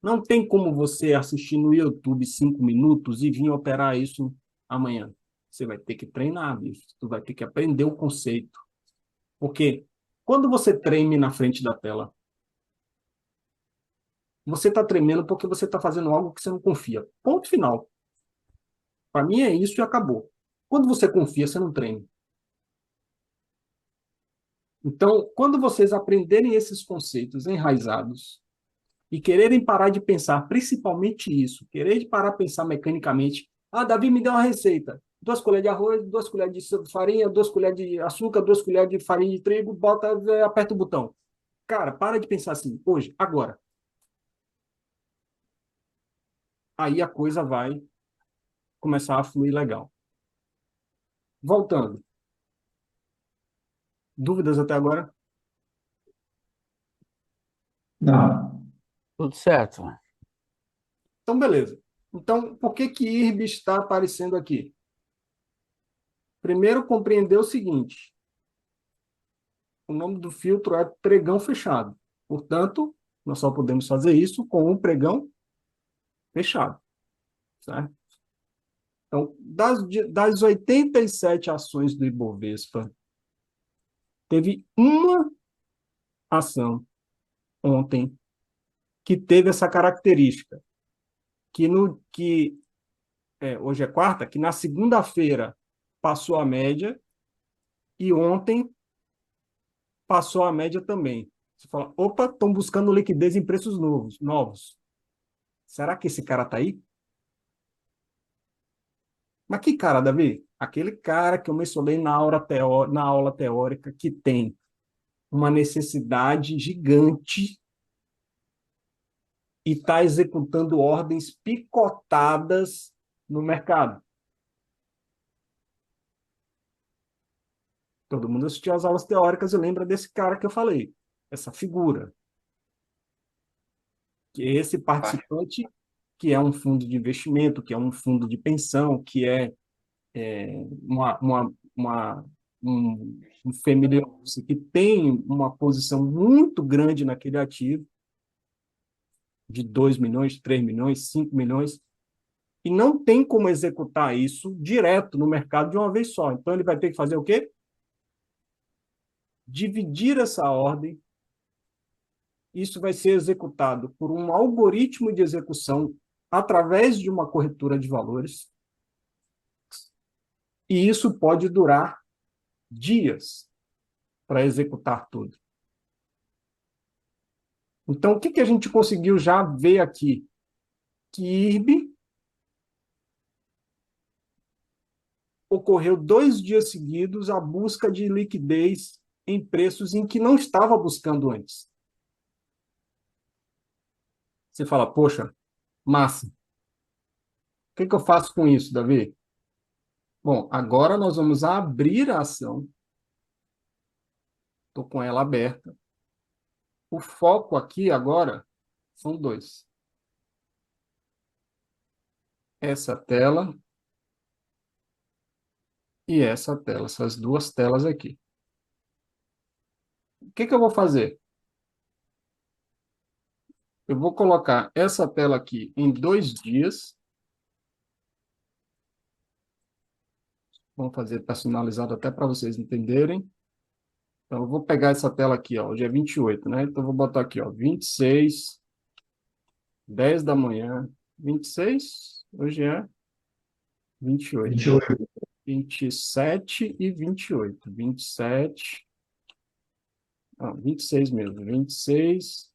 não tem como você assistir no YouTube 5 minutos e vir operar isso amanhã. Você vai ter que treinar, bicho. Tu vai ter que aprender o conceito. Porque quando você treme na frente da tela, você está tremendo porque você está fazendo algo que você não confia. Ponto final. Para mim é isso e acabou. Quando você confia, você não treme. Então, quando vocês aprenderem esses conceitos enraizados e quererem parar de pensar, principalmente isso, querer parar de pensar mecanicamente, Davi me deu uma receita, 2 colheres de arroz, 2 colheres de farinha, 2 colheres de açúcar, 2 colheres de farinha de trigo, aperta o botão. Cara, para de pensar assim, hoje, agora. Aí a coisa vai começar a fluir legal. Voltando. Dúvidas até agora? Não, Tudo certo. Então, beleza. Então, por que que IRB está aparecendo aqui? Primeiro, compreender o seguinte: o nome do filtro é pregão fechado. Portanto, nós só podemos fazer isso com um pregão fechado, certo? Então, das 87 ações do Ibovespa, teve uma ação ontem que teve essa característica, hoje é quarta, que na segunda-feira passou a média e ontem passou a média também. Você fala, opa, estão buscando liquidez em preços novos. Será que esse cara está aí? Mas que cara, Davi? Aquele cara que eu mencionei na aula teórica que tem uma necessidade gigante e está executando ordens picotadas no mercado. Todo mundo assistiu às aulas teóricas e lembra desse cara que eu falei, essa figura, que é esse participante que é um fundo de investimento, que é um fundo de pensão, que é uma, uma, uma, um family office que tem uma posição muito grande naquele ativo, de 2 milhões, 3 milhões, 5 milhões, e não tem como executar isso direto no mercado de uma vez só. Então, ele vai ter que fazer o quê? Dividir essa ordem. Isso vai ser executado por um algoritmo de execução através de uma corretora de valores, e isso pode durar dias para executar tudo. Então, o que que a gente conseguiu já ver aqui? Que IRB ocorreu 2 dias seguidos a busca de liquidez em preços em que não estava buscando antes. Você fala, poxa, massa. O que que eu faço com isso, Davi? Bom, agora nós vamos abrir a ação. Estou com ela aberta. O foco aqui agora são dois. Essa tela e essa tela, essas duas telas aqui. O que que eu vou fazer? Eu vou colocar essa tela aqui em 2 dias. Vamos fazer personalizado até para vocês entenderem. Então, eu vou pegar essa tela aqui, ó, hoje é 28, né? Então, eu vou botar aqui, ó, 26, 10 da manhã, 26, hoje é 28, 28. 27 e 28, 27, não, 26 mesmo, 26,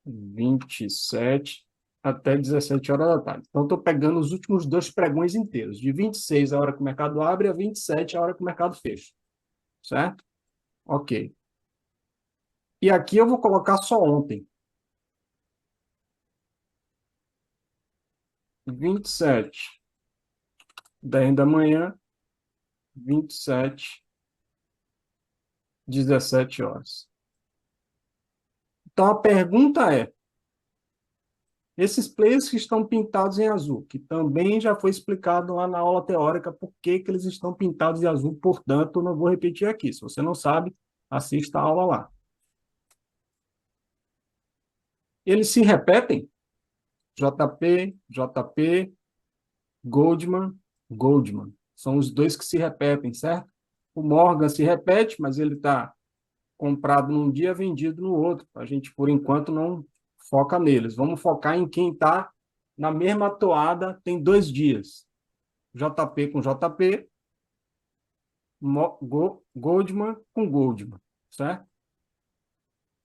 27, até 17 horas da tarde. Então, estou pegando os últimos 2 pregões inteiros, de 26 a hora que o mercado abre, a 27 a hora que o mercado fecha, certo? Ok. E aqui eu vou colocar só ontem. 27, 10 da manhã, 27, 17 horas. Então, a pergunta é, esses players que estão pintados em azul, que também já foi explicado lá na aula teórica por que que eles estão pintados em azul, portanto, não vou repetir aqui. Se você não sabe, assista a aula lá. Eles se repetem? JP, JP, Goldman, Goldman. São os dois que se repetem, certo? O Morgan se repete, mas ele está comprado num dia, vendido no outro. A gente, por enquanto, não foca neles. Vamos focar em quem está na mesma toada tem 2 dias. JP com JP, Goldman com Goldman, certo?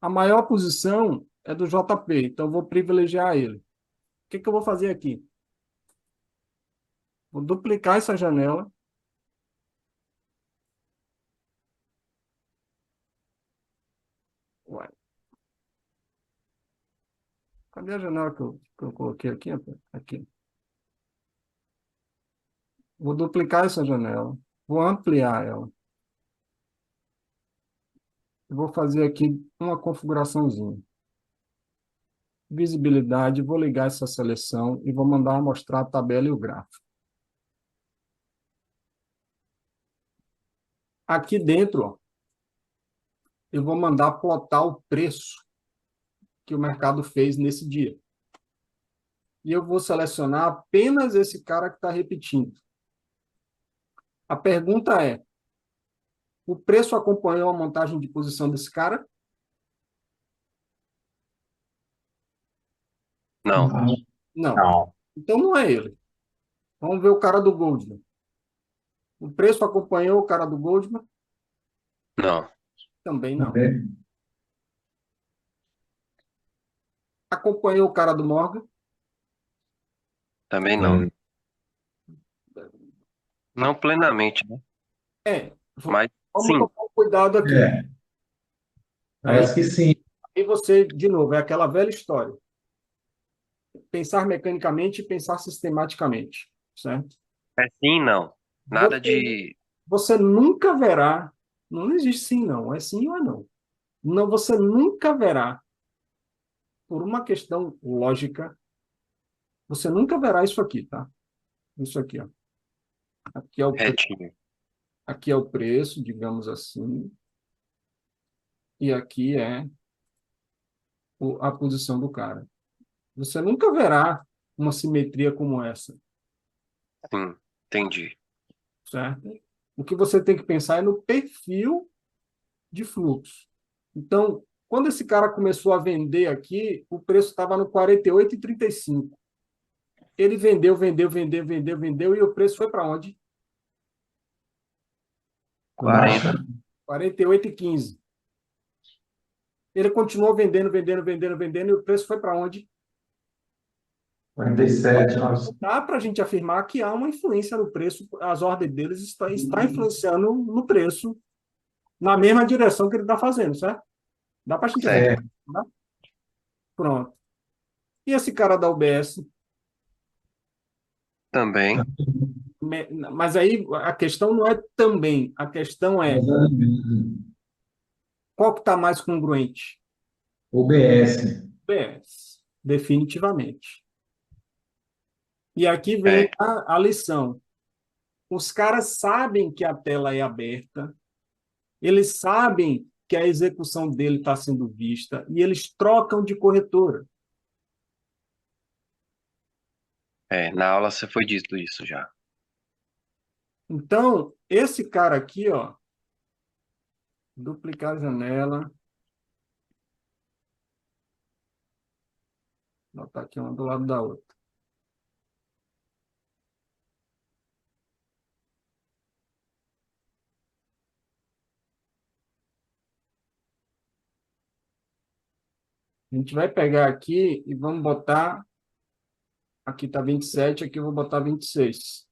A maior posição é do JP, então eu vou privilegiar ele. O que que eu vou fazer aqui? Vou duplicar essa janela. Cadê a janela que eu coloquei aqui? Rapaz? Aqui. Vou duplicar essa janela. Vou ampliar ela. Vou fazer aqui uma configuraçãozinha. Visibilidade, vou ligar essa seleção e vou mandar mostrar a tabela e o gráfico. Aqui dentro, ó, eu vou mandar plotar o preço que o mercado fez nesse dia. E eu vou selecionar apenas esse cara que está repetindo. A pergunta é, o preço acompanhou a montagem de posição desse cara? Não. Não. Não. Não. Então não é ele. Vamos ver o cara do Goldman. O preço acompanhou o cara do Goldman? Não. Também não. Também. Acompanhou o cara do Morgan? Também não. Não plenamente, né? É. Mas Vamos sim. tomar um cuidado aqui. É, parece que sim. E você, de novo, é aquela velha história. Pensar mecanicamente e pensar sistematicamente, certo? É sim, não. Nada Você, de. você nunca verá, não existe sim, não, é sim ou é não. Não, você nunca verá, por uma questão lógica, você nunca verá isso aqui, tá? Isso aqui, ó. Aqui é o, Retinho. aqui é o preço, digamos assim, e aqui é a posição do cara. Você nunca verá uma simetria como essa, Sim, entendi. certo? O que você tem que pensar é no perfil de fluxo. Então, quando esse cara começou a vender aqui, o preço estava no 48,35. Ele vendeu, vendeu, e o preço foi para onde? 40. 48,15. Ele continuou vendendo, e o preço foi para onde? 47, nós. Dá para a gente afirmar que há uma influência no preço, as ordens deles está influenciando no preço, na mesma direção que ele está fazendo, certo? Dá para a gente Certo. afirmar, tá? Pronto. E esse cara da UBS? Também. Mas aí a questão não é também, a questão é qual que está mais congruente? OBS. UBS, definitivamente. E aqui vem É. a lição. Os caras sabem que a tela é aberta, eles sabem que a execução dele está sendo vista e eles trocam de corretora. É. Na aula você foi dito isso já. Então, esse cara aqui, ó, duplicar a janela, botar aqui uma do lado da outra. A gente vai pegar aqui e vamos botar, aqui está 27, aqui eu vou botar 26.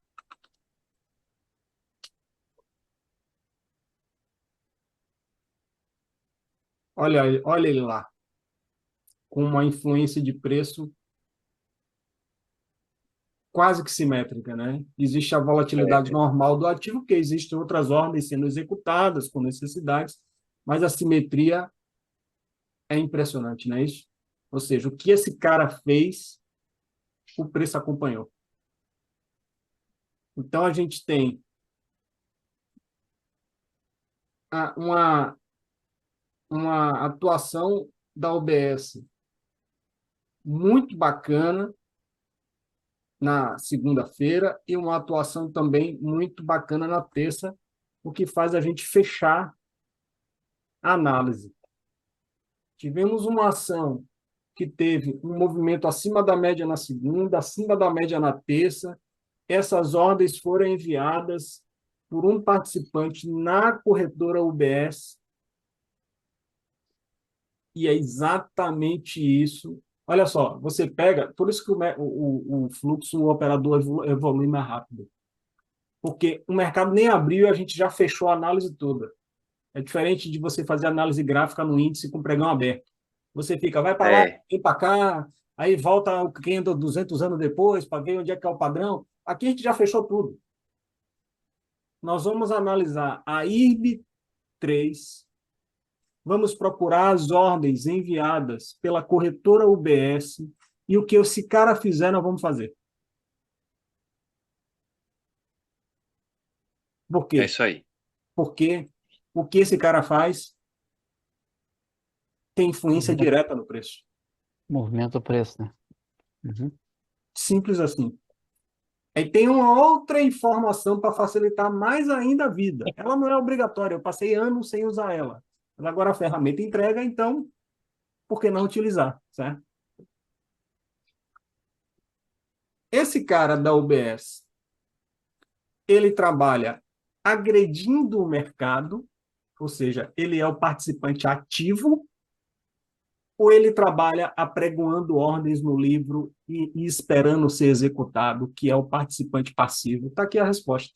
Olha ele lá, com uma influência de preço quase que simétrica, né? Existe a volatilidade normal do ativo, porque existem outras ordens sendo executadas com necessidades, mas a simetria é impressionante, não é isso? Ou seja, o que esse cara fez, o preço acompanhou. Então, a gente tem uma atuação da UBS muito bacana na segunda-feira e uma atuação também muito bacana na terça, o que faz a gente fechar a análise. Tivemos uma ação que teve um movimento acima da média na segunda, acima da média na terça. Essas ordens foram enviadas por um participante na corretora UBS. E é exatamente isso. Olha só, você pega, por isso que o fluxo, o operador evolui mais rápido. Porque o mercado nem abriu e a gente já fechou a análise toda. É diferente de você fazer análise gráfica no índice com pregão aberto. Você fica, vai para lá, vem para cá, aí volta o Kendall 200 anos depois para ver onde é que é o padrão. Aqui a gente já fechou tudo. Nós vamos analisar a IRB3, vamos procurar as ordens enviadas pela corretora UBS e o que esse cara fizer, nós vamos fazer. Por É quê? isso aí. Porque o que esse cara faz tem influência direta no preço. Movimento do preço, né? Uhum. Simples assim. Aí tem uma outra informação para facilitar mais ainda a vida. Ela não é obrigatória, eu passei anos sem usar ela. Mas agora a ferramenta entrega, então, por que não utilizar, certo? Esse cara da UBS, ele trabalha agredindo o mercado, ou seja, ele é o participante ativo, ou ele trabalha apregoando ordens no livro e esperando ser executado, que é o participante passivo? Está aqui a resposta.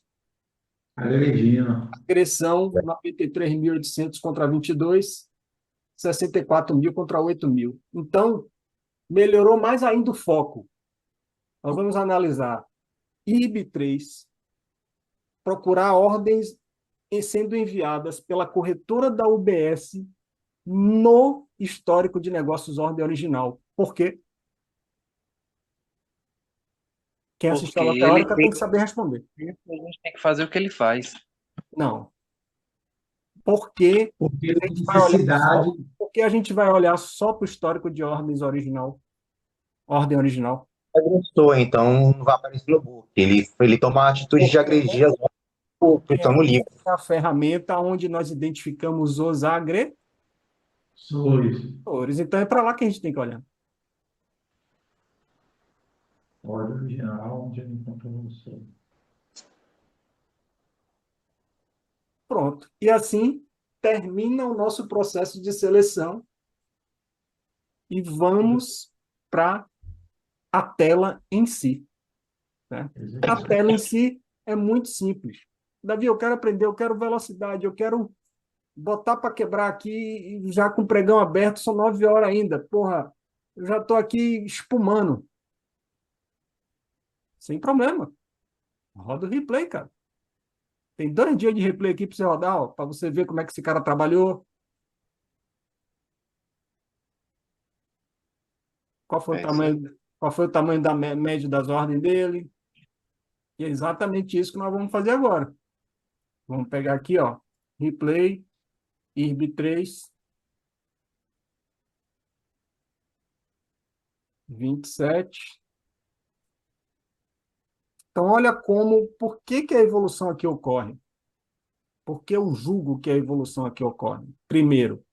Agredindo. Agressão, 93.800 contra 22, 64.000 contra 8.000. Então, melhorou mais ainda o foco. Nós vamos analisar IB3, procurar ordens sendo enviadas pela corretora da UBS no histórico de negócios ordem original. Por quê? Quem assistiu Porque a aula ele teórica tem, tem que saber responder. a gente tem que fazer o que ele faz. Não. Porque Porque a tem gente vai olhar necessidade. só, porque a gente vai olhar só para o histórico de ordens original, ordem original. Agressor, então não vai aparecer no book. Ele toma a atitude de agredir as outras que Porque estão no livro. é a ferramenta onde nós identificamos os agressores. Sois. Então é para lá que a gente tem que olhar. Ordem original, onde ele encontrou você. Pronto. E assim termina o nosso processo de seleção e vamos para a tela em si, né? A tela em si é muito simples. Davi, eu quero aprender, eu quero velocidade, eu quero botar para quebrar aqui já com o pregão aberto, são 9 horas ainda. Porra, eu já estou aqui espumando. Sem problema. Roda o replay, cara. Tem 2 dias de replay aqui para você rodar, para você ver como é que esse cara trabalhou. Qual foi o É isso aí. tamanho, qual foi o tamanho da média das ordens dele. E é exatamente isso que nós vamos fazer agora. Vamos pegar aqui, ó, replay, IRB3, 27. Então, olha por que que a evolução aqui ocorre? Por que eu julgo que a evolução aqui ocorre? Primeiro,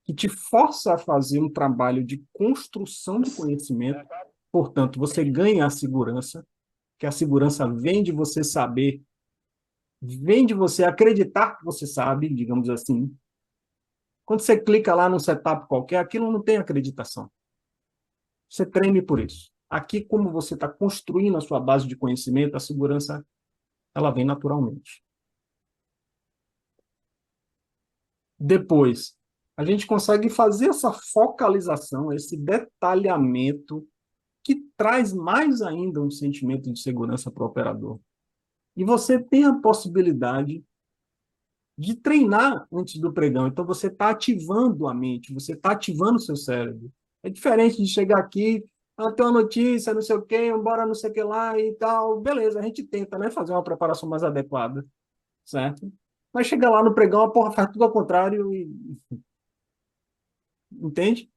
que te força a fazer um trabalho de construção de conhecimento, portanto, você ganha a segurança, que a segurança vem de você saber, vem de você acreditar que você sabe, digamos assim. Quando você clica lá no setup qualquer, aquilo não tem acreditação. Você treme por isso. Aqui, como você está construindo a sua base de conhecimento, a segurança ela vem naturalmente. Depois, a gente consegue fazer essa focalização, esse detalhamento que traz mais ainda um sentimento de segurança para o operador. E você tem a possibilidade de treinar antes do pregão. Então, você está ativando a mente, você está ativando o seu cérebro. É diferente de chegar aqui, tem uma notícia, não sei o quê, embora não sei o que lá e tal. Beleza, a gente tenta, né, fazer uma preparação mais adequada, certo? Mas chega lá no pregão, a porra faz tudo ao contrário e... Entende?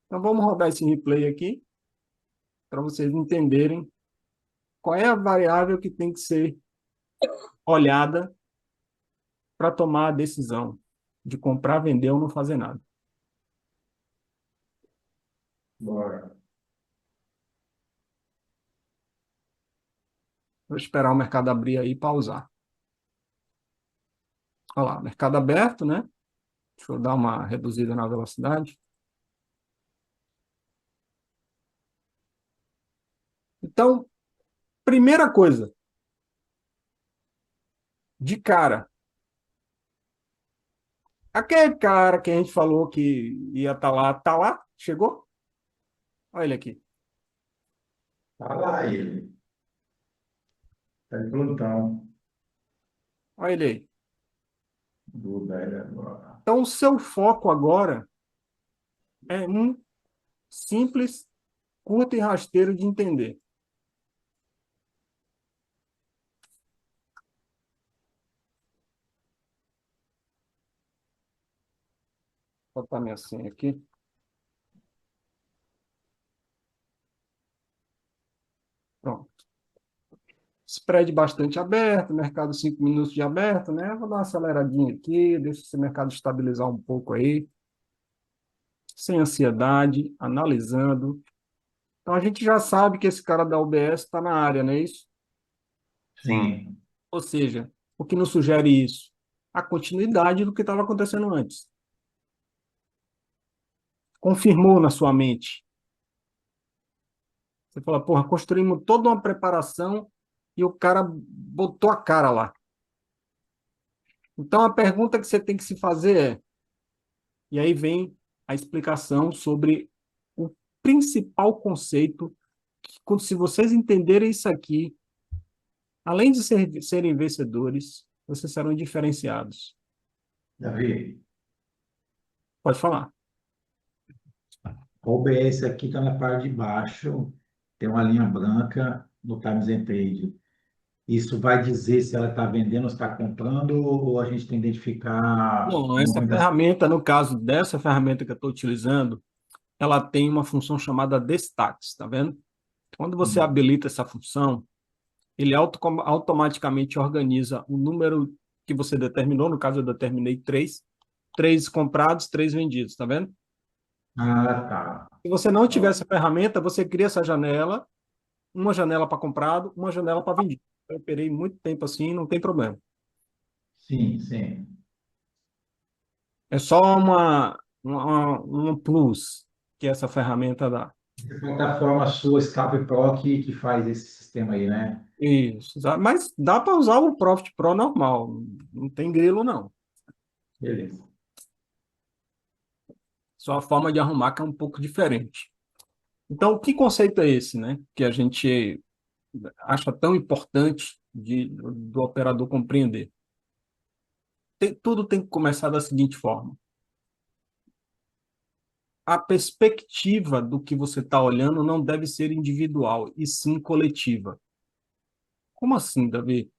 Então, vamos rodar esse replay aqui para vocês entenderem qual é a variável que tem que ser olhada para tomar a decisão de comprar, vender ou não fazer nada. Bora. Vou esperar o mercado abrir aí e pausar. Olha lá, mercado aberto, né? Deixa eu dar uma reduzida na velocidade. Então, primeira coisa, de cara, aquele cara que a gente falou que ia estar lá, tá lá? Chegou? Olha ele aqui. Tá lá ele. Tá de plantão. Olha ele aí. Do velho agora. Então, o seu foco agora é um simples, curto e rasteiro de entender. Vou botar minha senha aqui. Pronto. Spread bastante aberto, mercado 5 minutos de aberto, né? Vou dar uma aceleradinha aqui, deixa esse mercado estabilizar um pouco aí, sem ansiedade, analisando. Então, a gente já sabe que esse cara da UBS está na área, não é isso? Sim. Ou seja, o que nos sugere isso? A continuidade do que estava acontecendo antes. Confirmou na sua mente. Você fala, porra, construímos toda uma preparação e o cara botou a cara lá. Então, a pergunta que você tem que se fazer é, e aí vem a explicação sobre o principal conceito, que, se vocês entenderem isso aqui, além de serem vencedores, vocês serão diferenciados. Davi, Pode falar. o OBS aqui está na parte de baixo, tem uma linha branca no Times and Trade. Isso vai dizer se ela está vendendo ou está comprando, ou a gente tem que identificar Não, o essa nome das... ferramenta, no caso dessa ferramenta que eu estou utilizando, ela tem uma função chamada destaques, tá vendo? Quando você habilita essa função, ele automaticamente organiza o número que você determinou, no caso eu determinei três comprados, três vendidos, tá vendo? Ah, tá. Se você não tiver essa ferramenta, você cria essa janela, uma janela para comprado, uma janela para vendido. Eu operei muito tempo assim, não tem problema. Sim, sim. É só um plus que essa ferramenta dá. A plataforma sua, Scalp Pro, que faz esse sistema aí, né? Isso, mas dá para usar o Profit Pro normal, não tem grilo não. Beleza. Só a forma de arrumar que é um pouco diferente. Então, que conceito é esse, né? Que a gente acha tão importante do operador compreender. Tudo tem que começar da seguinte forma. A perspectiva do que você está olhando não deve ser individual, e sim coletiva. Como assim, Davi?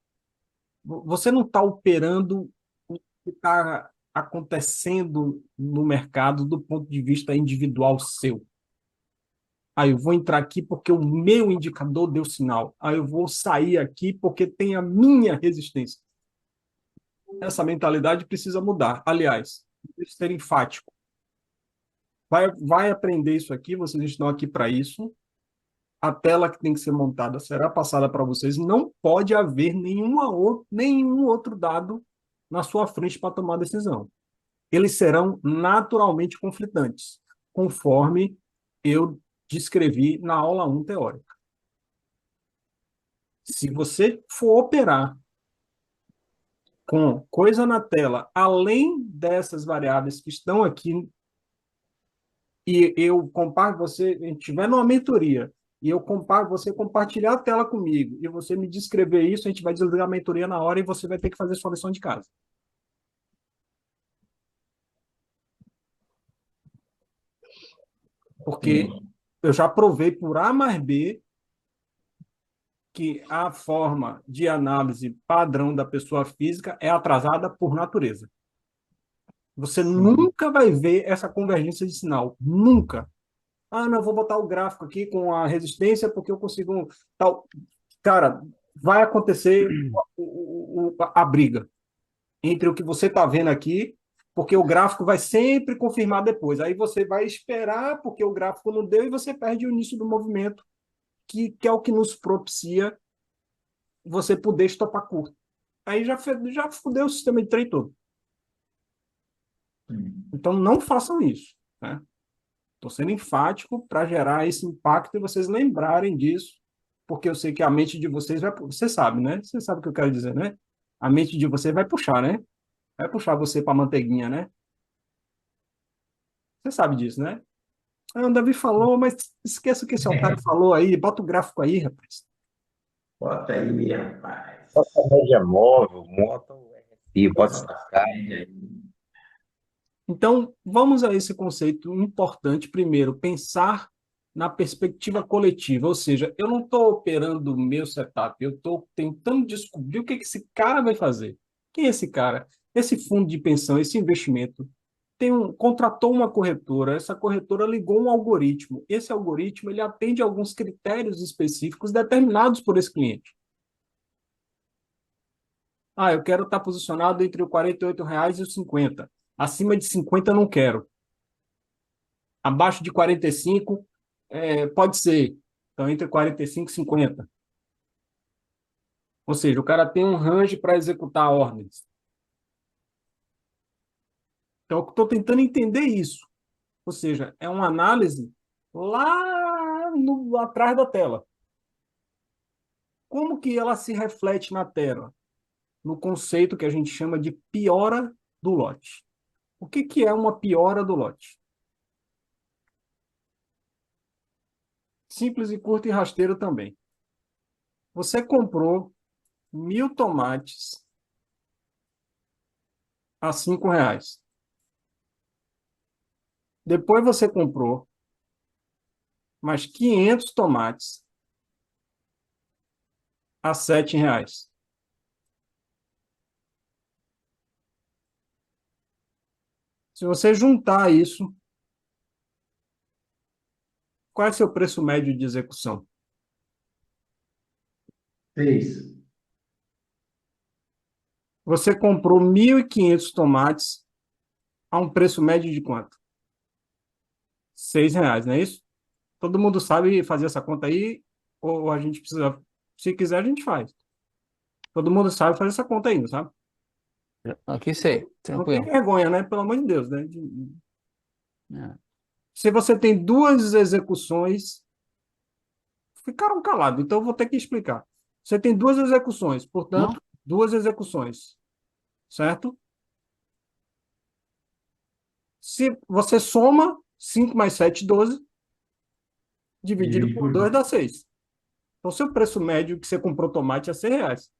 Você não está operando o que está acontecendo no mercado do ponto de vista individual seu. Aí eu vou entrar aqui porque o meu indicador deu sinal. Aí eu vou sair aqui porque tem a minha resistência. Essa mentalidade precisa mudar. Aliás, precisa ser enfático. Vai aprender isso aqui, vocês estão aqui para isso. A tela que tem que ser montada será passada para vocês. Não pode haver nenhum outro dado na sua frente para tomar decisão. Eles serão naturalmente conflitantes, conforme eu descrevi na aula 1 teórica. Se você for operar com coisa na tela, além dessas variáveis que estão aqui, e eu comparo você, a gente estiver numa mentoria, e eu comparo, você compartilhar a tela comigo, e você me descrever isso, a gente vai desligar a mentoria na hora e você vai ter que fazer sua lição de casa. Porque eu já provei por A mais B que a forma de análise padrão da pessoa física é atrasada por natureza. Você nunca vai ver essa convergência de sinal. Nunca. Ah, não, vou botar o gráfico aqui com a resistência porque eu consigo... Tal. Cara, vai acontecer a briga entre o que você está vendo aqui, porque o gráfico vai sempre confirmar depois. Aí você vai esperar porque o gráfico não deu e você perde o início do movimento, que é o que nos propicia você poder estopar curto. Aí já fudeu o sistema de trade todo. Então, não façam isso. Né? Estou sendo enfático para gerar esse impacto e vocês lembrarem disso, porque eu sei que a mente de vocês vai... Você sabe, né? Você sabe o que eu quero dizer, né? A mente de vocês vai puxar, né? Vai puxar você para a manteiguinha, né? Você sabe disso, né? O Davi falou, mas esqueça o que esse otário falou aí. Bota o gráfico aí, rapaz. Bota aí, rapaz. Bota a média móvel, bota o RSI, bota o destacar. Então, vamos a esse conceito importante. Primeiro, pensar na perspectiva coletiva, ou seja, eu não estou operando o meu setup, eu estou tentando descobrir o que esse cara vai fazer. Quem é esse cara? Esse fundo de pensão, esse investimento, contratou uma corretora, essa corretora ligou um algoritmo. Esse algoritmo ele atende a alguns critérios específicos determinados por esse cliente. Eu quero estar posicionado entre o R$ 48 e os 50. Acima de 50 eu não quero. Abaixo de 45, pode ser. Então, entre 45 e 50. Ou seja, o cara tem um range para executar ordens. Então, eu estou tentando entender isso. Ou seja, é uma análise lá atrás da tela. Como que ela se reflete na tela? No conceito que a gente chama de piora do lote. O que é uma piora do lote? Simples e curto e rasteiro também. Você comprou 1.000 tomates a R$ 5. Depois você comprou mais 500 tomates a R$ 7. Se você juntar isso, qual é o seu preço médio de execução? 6. Você comprou 1.500 tomates a um preço médio de quanto? R$ 6, não é isso? Todo mundo sabe fazer essa conta aí, ou a gente precisa, se quiser, a gente faz. Todo mundo sabe fazer essa conta aí, não sabe? Aqui sei, Não tem tranquilo. vergonha, né? Pelo amor de Deus, né? É. Se você tem duas execuções, ficaram calados, então eu vou ter que explicar. Você tem duas execuções, Não? portanto, duas execuções, certo? Se você soma 5 mais 7, 12, dividido Divide por por 2 dá 6. Então, seu preço médio que você comprou tomate é R$ 6,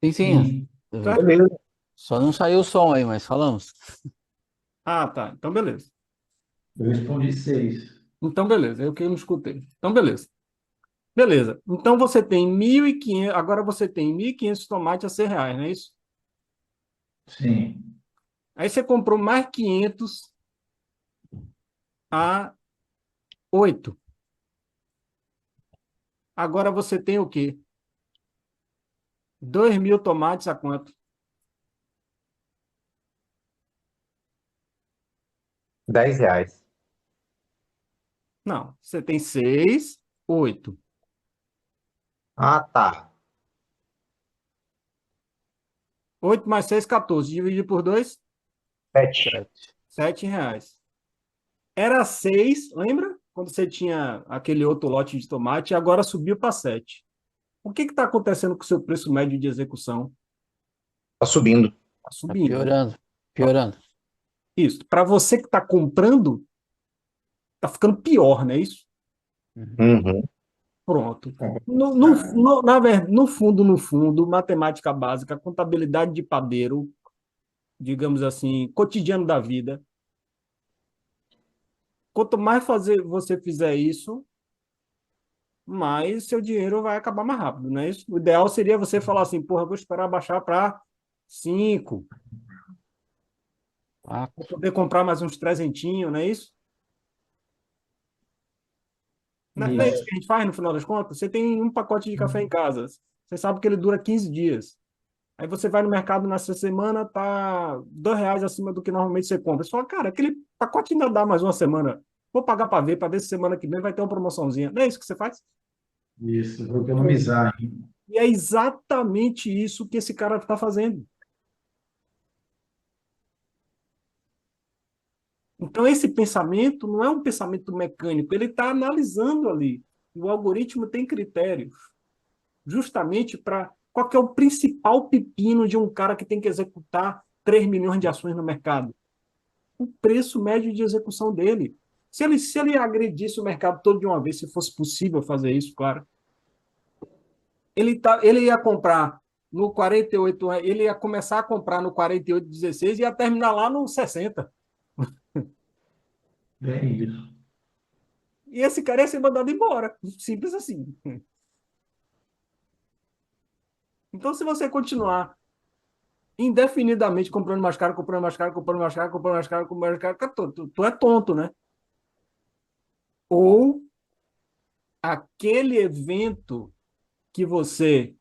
Sim, sim. sim. Davi. certo? Beleza. Só não saiu o som aí, mas falamos. Tá. Então, beleza. Eu respondi 6. Então, beleza. Eu que não escutei. Então, beleza. Beleza. Então, você tem 1.500, agora você tem 1.500 tomates a R$ 6, não é isso? Sim. Aí você comprou mais 500 a 8. Agora você tem o quê? 2.000 tomates a quanto? R$ 10. Não, você tem 6, 8. Ah, tá. 8 mais 6, 14. Dividido por 2, 7. R$ 7. Era 6, lembra? Quando você tinha aquele outro lote de tomate, e agora subiu para 7. O que está acontecendo com o seu preço médio de execução? Tá subindo. Está Tá subindo. piorando, piorando. Isso. Para você que está comprando, está ficando pior, não é isso? Uhum. Uhum. Pronto. No fundo, matemática básica, contabilidade de padeiro, digamos assim, cotidiano da vida. Quanto mais você fizer isso, mais seu dinheiro vai acabar mais rápido, não é isso? O ideal seria você falar assim, porra, eu vou esperar baixar para 5, Ah, para poder comprar mais uns trezentinhos, não é isso? Não é isso Isso. que a gente faz no final das contas? Você tem um pacote de café em casa, você sabe que ele dura 15 dias. Aí você vai no mercado nessa semana, tá R$ 2 acima do que normalmente você compra. Você fala, cara, aquele pacote ainda dá mais uma semana. Vou pagar para ver se semana que vem vai ter uma promoçãozinha. Não é isso que você faz? Isso. Vou economizar, hein? E é exatamente isso que esse cara está fazendo. Então, esse pensamento não é um pensamento mecânico, ele está analisando ali. O algoritmo tem critérios, justamente para qual que é o principal pepino de um cara que tem que executar 3 milhões de ações no mercado. o preço médio de execução dele. Se ele agredisse o mercado todo de uma vez, se fosse possível fazer isso, claro, ele ia comprar no 48, ele ia começar a comprar no 48,16 e ia terminar lá no 60. É isso. E esse cara ia ser mandado embora. Simples assim. Então, se você continuar indefinidamente comprando mais caro, comprando mais caro, comprando mais caro, comprando mais caro, comprando mais caro, tu é tonto, né? Ou aquele evento que você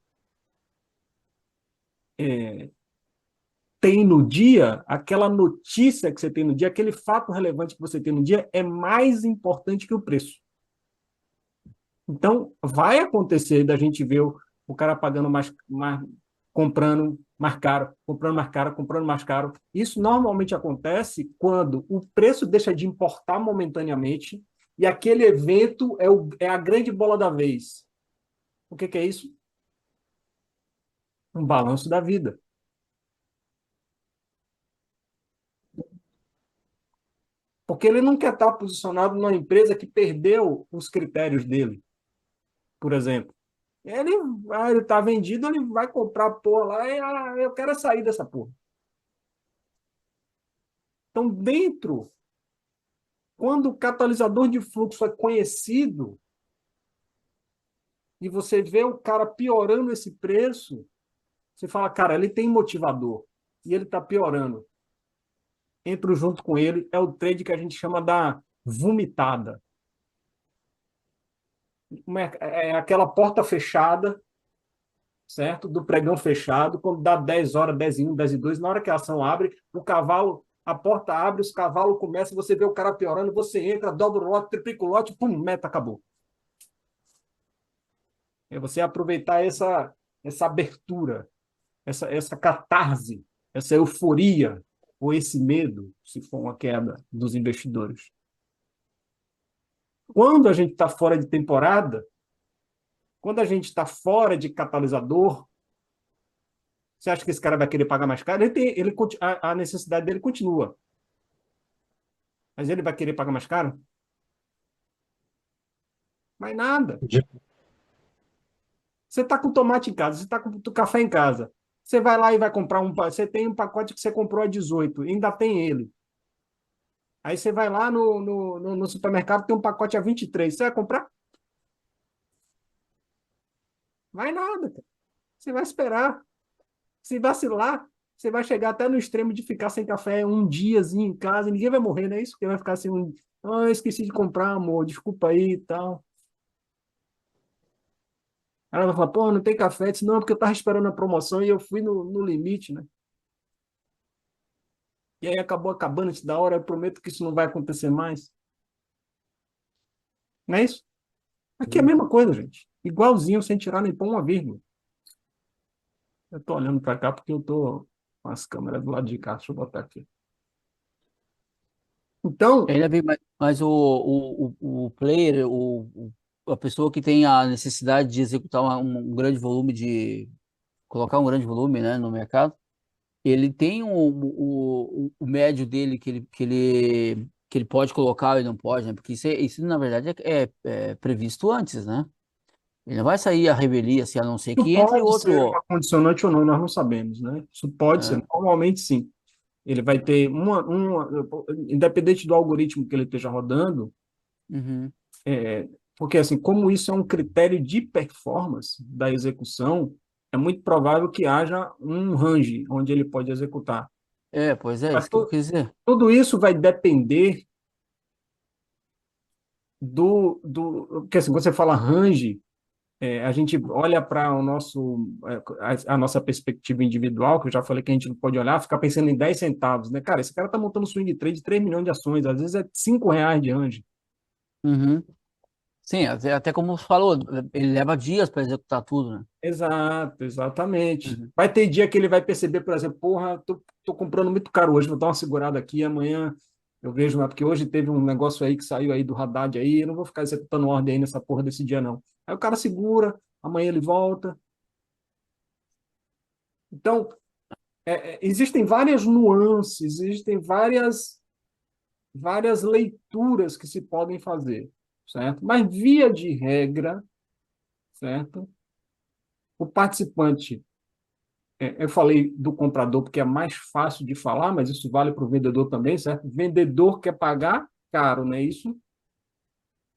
tem no dia, aquela notícia que você tem no dia, aquele fato relevante que você tem no dia é mais importante que o preço. Então, vai acontecer da gente ver o cara pagando mais, comprando mais caro, comprando mais caro, comprando mais caro. Isso normalmente acontece quando o preço deixa de importar momentaneamente e aquele evento é a grande bola da vez. O que é isso? Um balanço da vida. Porque ele não quer estar posicionado numa empresa que perdeu os critérios dele, por exemplo. Ele, ele tá vendido, ele vai comprar a porra lá e eu quero sair dessa porra. Então, quando o catalisador de fluxo é conhecido e você vê o cara piorando esse preço, você fala, cara, ele tem motivador e ele está piorando. Entro junto com ele, é o trade que a gente chama da vomitada. É aquela porta fechada, certo? Do pregão fechado, quando dá 10 horas, 10:01, 10:02, na hora que a ação abre, o cavalo, a porta abre, os cavalos começam, você vê o cara piorando, você entra, dobra o lote, triplica o lote, pum, meta, acabou. É você aproveitar essa abertura, essa catarse, essa euforia, ou esse medo, se for uma queda dos investidores. Quando a gente está fora de temporada, quando a gente está fora de catalisador, você acha que esse cara vai querer pagar mais caro? A necessidade dele continua. Mas ele vai querer pagar mais caro? Mais nada. Você está com tomate em casa, você está com o café em casa. Você vai lá e vai comprar Você tem um pacote que você comprou a 18, ainda tem ele. Aí você vai lá no supermercado, tem um pacote a 23. Você vai comprar? Vai nada, cara. Você vai esperar. Se vacilar, você vai chegar até no extremo de ficar sem café um diazinho em casa, e ninguém vai morrer, não é isso? Porque vai ficar assim, esqueci de comprar, amor, desculpa aí e tal. Aí ela vai falar, pô, não tem café. Eu disse, não, porque eu estava esperando a promoção e eu fui no limite, né? E aí acabou acabando antes da hora, eu prometo que isso não vai acontecer mais. Não é isso? Aqui é a mesma coisa, gente. Igualzinho, sem tirar nem pôr uma vírgula. Eu estou olhando para cá porque eu estou com as câmeras do lado de cá. Deixa eu botar aqui. Então, Ainda bem, mas o player, a pessoa que tem a necessidade de executar um grande volume colocar um grande volume, né, no mercado, ele tem o médio dele que ele pode colocar e não pode, né? Porque isso na verdade é previsto antes, né? Ele não vai sair a revelia, assim, a não ser isso que entre pode ser outro. uma condicionante ou não, nós não sabemos, né? Isso pode ser, É. normalmente sim. Ele vai ter independente do algoritmo que ele esteja rodando, Uhum. porque assim, como isso é um critério de performance da execução, é muito provável que haja um range onde ele pode executar. Pois é, Mas isso que eu quis dizer. tudo isso vai depender porque assim, quando você fala range, a gente olha para a nossa perspectiva individual, que eu já falei que a gente não pode olhar, ficar pensando em 10 centavos, né? Cara, esse cara está montando swing trade de 3 milhões de ações, às vezes é R$ 5 de range. Uhum. Sim, até como você falou, ele leva dias para executar tudo, né? Exato, exatamente. Uhum. Vai ter dia que ele vai perceber, por exemplo, porra, tô comprando muito caro hoje, vou dar uma segurada aqui, amanhã eu vejo, porque hoje teve um negócio aí que saiu aí do Haddad aí, eu não vou ficar executando ordem aí nessa porra desse dia, não. Aí o cara segura, amanhã ele volta. Então, existem várias nuances, existem várias várias leituras que se podem fazer, certo? Mas, via de regra, certo? O participante, eu falei do comprador porque é mais fácil de falar, mas isso vale para o vendedor também, certo? O vendedor quer pagar caro, não é isso?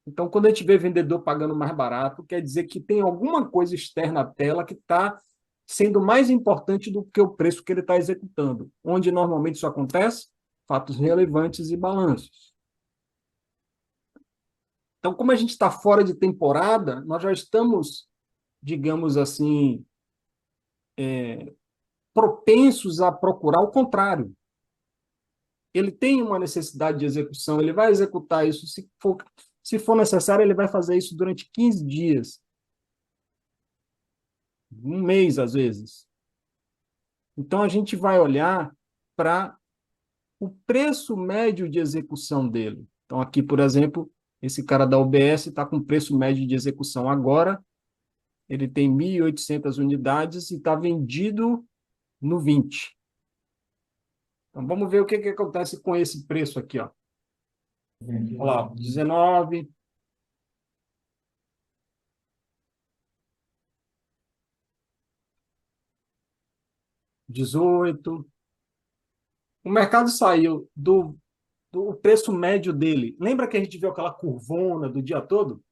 Então, quando a gente vê vendedor pagando mais barato, quer dizer que tem alguma coisa externa à tela que está sendo mais importante do que o preço que ele está executando. Onde normalmente isso acontece? Fatos relevantes e balanços. Então, como a gente está fora de temporada, nós já estamos, digamos assim, propensos a procurar o contrário. Ele tem uma necessidade de execução, ele vai executar isso, se for necessário, ele vai fazer isso durante 15 dias, um mês, às vezes. Então, a gente vai olhar para o preço médio de execução dele. Então, aqui, por exemplo, esse cara da UBS está com preço médio de execução agora, ele tem 1.800 unidades e está vendido no 20. Então, vamos ver o que acontece com esse preço aqui. Ó. Olha lá, 19, 18. O mercado saiu do preço médio dele. Lembra que a gente viu aquela curvona do dia todo?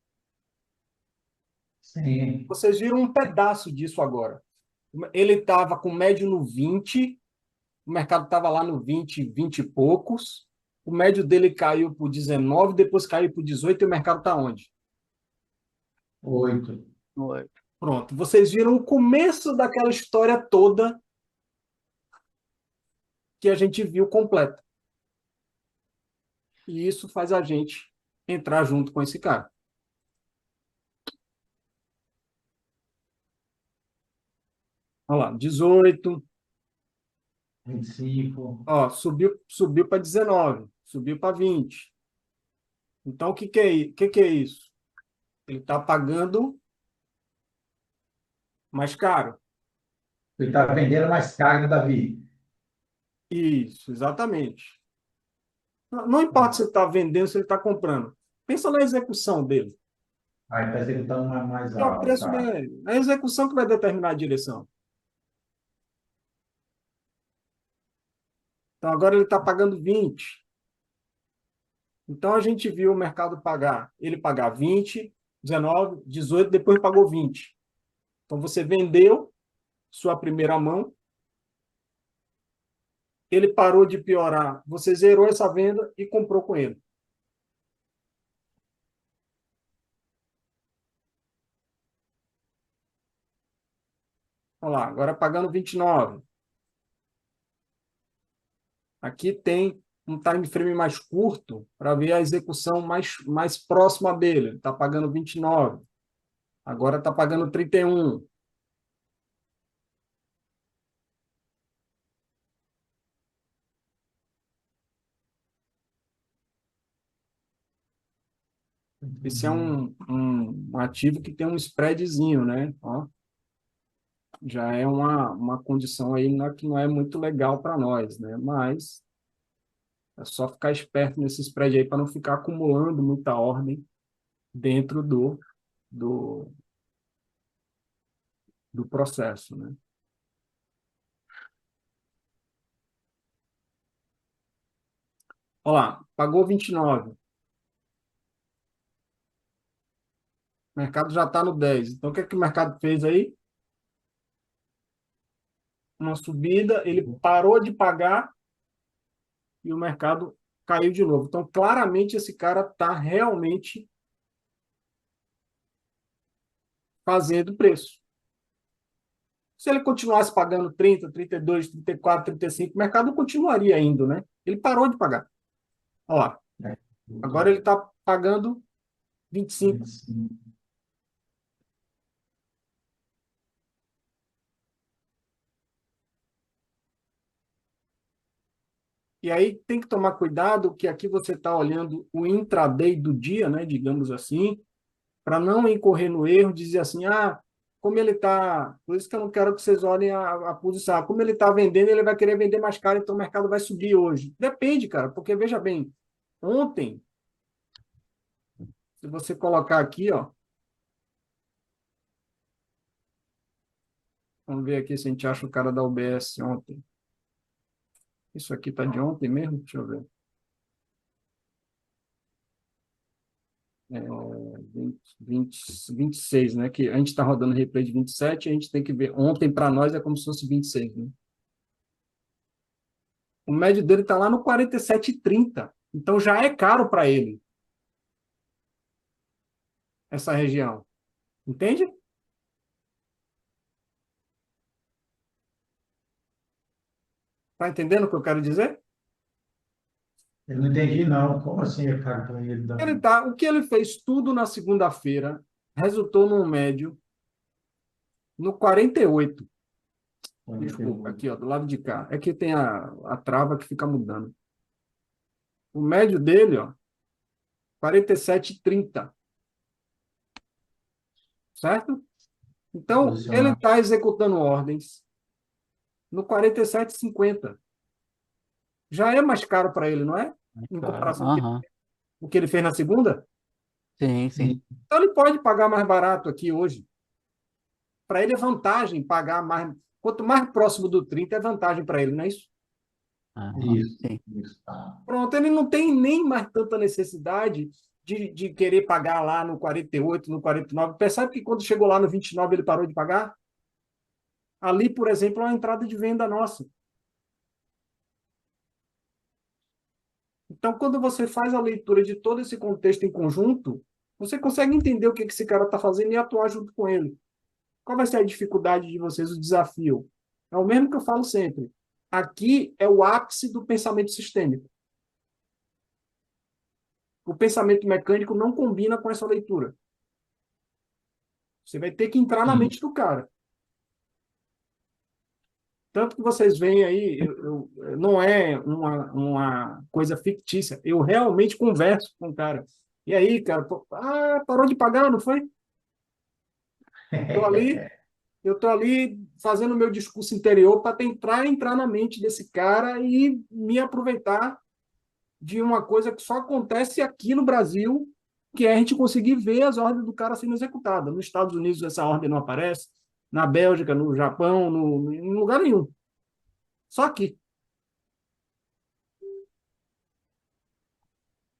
Sim. Vocês viram um pedaço disso agora. Ele estava com médio no 20, o mercado estava lá no 20, 20 e poucos. O médio dele caiu para 19, depois caiu para 18 e o mercado está onde? 8. Pronto. Vocês viram o começo daquela história toda que a gente viu completa. E isso faz a gente entrar junto com esse cara. Olha lá, 18. 25. Ó, subiu para 19, subiu para 20. Então, o que é isso? Ele está pagando mais caro. Ele está vendendo mais caro, Davi. Isso, exatamente. Não importa se ele está vendendo, se ele está comprando. Pensa na execução dele. Aí está executando mais É o alto, preço tá? dele. É a execução que vai determinar a direção. Então, agora ele está pagando 20. Então, a gente viu o mercado pagar. Ele pagar 20, 19, 18, depois pagou 20. Então, você vendeu sua primeira mão, ele parou de piorar, você zerou essa venda e comprou com ele. Olha lá, agora pagando 29. Aqui tem um time frame mais curto para ver a execução mais próxima dele. Está pagando 29. Agora está pagando 31. Esse é um ativo que tem um spreadzinho, né? Ó, já é uma condição aí que não é muito legal para nós, né? Mas é só ficar esperto nesse spread aí para não ficar acumulando muita ordem dentro do, do processo, né? Olha lá, pagou 29. O mercado já está no 10. Então, o que é que o mercado fez aí? Uma subida, ele parou de pagar e o mercado caiu de novo. Então, claramente, esse cara está realmente fazendo preço. Se ele continuasse pagando 30, 32, 34, 35, o mercado continuaria indo, né? Ele parou de pagar. Olha lá. Agora ele está pagando 25. 25. E aí tem que tomar cuidado que aqui você está olhando o intraday do dia, né? Digamos assim, para não incorrer no erro de dizer assim, como ele está, por isso que eu não quero que vocês olhem a posição, como ele está vendendo, ele vai querer vender mais caro, então o mercado vai subir hoje. Depende, cara, porque veja bem, Ontem, se você colocar aqui, ó, vamos ver aqui se a gente acha o cara da UBS ontem. Isso aqui tá de ontem mesmo? Deixa eu ver. 26, né? Que a gente está rodando replay de 27, a gente tem que ver. Ontem, para nós, é como se fosse 26, né? O médio dele está lá no 47,30. Então, já é caro para ele, essa região. Entende? Tá entendendo o que eu quero dizer? Eu não entendi, não. Como assim é caro para ele? O que ele fez tudo na segunda-feira resultou num médio no 48. Desculpa, aqui, ó, do lado de cá. É que tem a trava que fica mudando. O médio dele, ó, 47,30. Certo? Então, ele está executando ordens no 47,50. Já é mais caro para ele, não é? Em comparação com Aham. o que ele fez na segunda. Sim, sim. Então, ele pode pagar mais barato aqui hoje. Para ele é vantagem pagar mais. Quanto mais próximo do 30, é vantagem para ele, não é isso? Aham, Isso, sim. isso. Pronto, ele não tem nem mais tanta necessidade de querer pagar lá no 48, no 49. Percebe que quando chegou lá no 29, ele parou de pagar? Ali, por exemplo, é uma entrada de venda nossa. Então, quando você faz a leitura de todo esse contexto em conjunto, você consegue entender o que esse cara está fazendo e atuar junto com ele. Qual vai ser a dificuldade de vocês, o desafio? É o mesmo que eu falo sempre. Aqui é o ápice do pensamento sistêmico. O pensamento mecânico não combina com essa leitura. Você vai ter que entrar na mente do cara. Tanto que vocês veem aí, não é uma coisa fictícia. Eu realmente converso com o cara. E aí, cara, parou de pagar, não foi? Eu tô ali fazendo o meu discurso interior para tentar entrar na mente desse cara e me aproveitar de uma coisa que só acontece aqui no Brasil, que é a gente conseguir ver as ordens do cara sendo executadas. Nos Estados Unidos essa ordem não aparece, na Bélgica, no Japão, em lugar nenhum. Só aqui.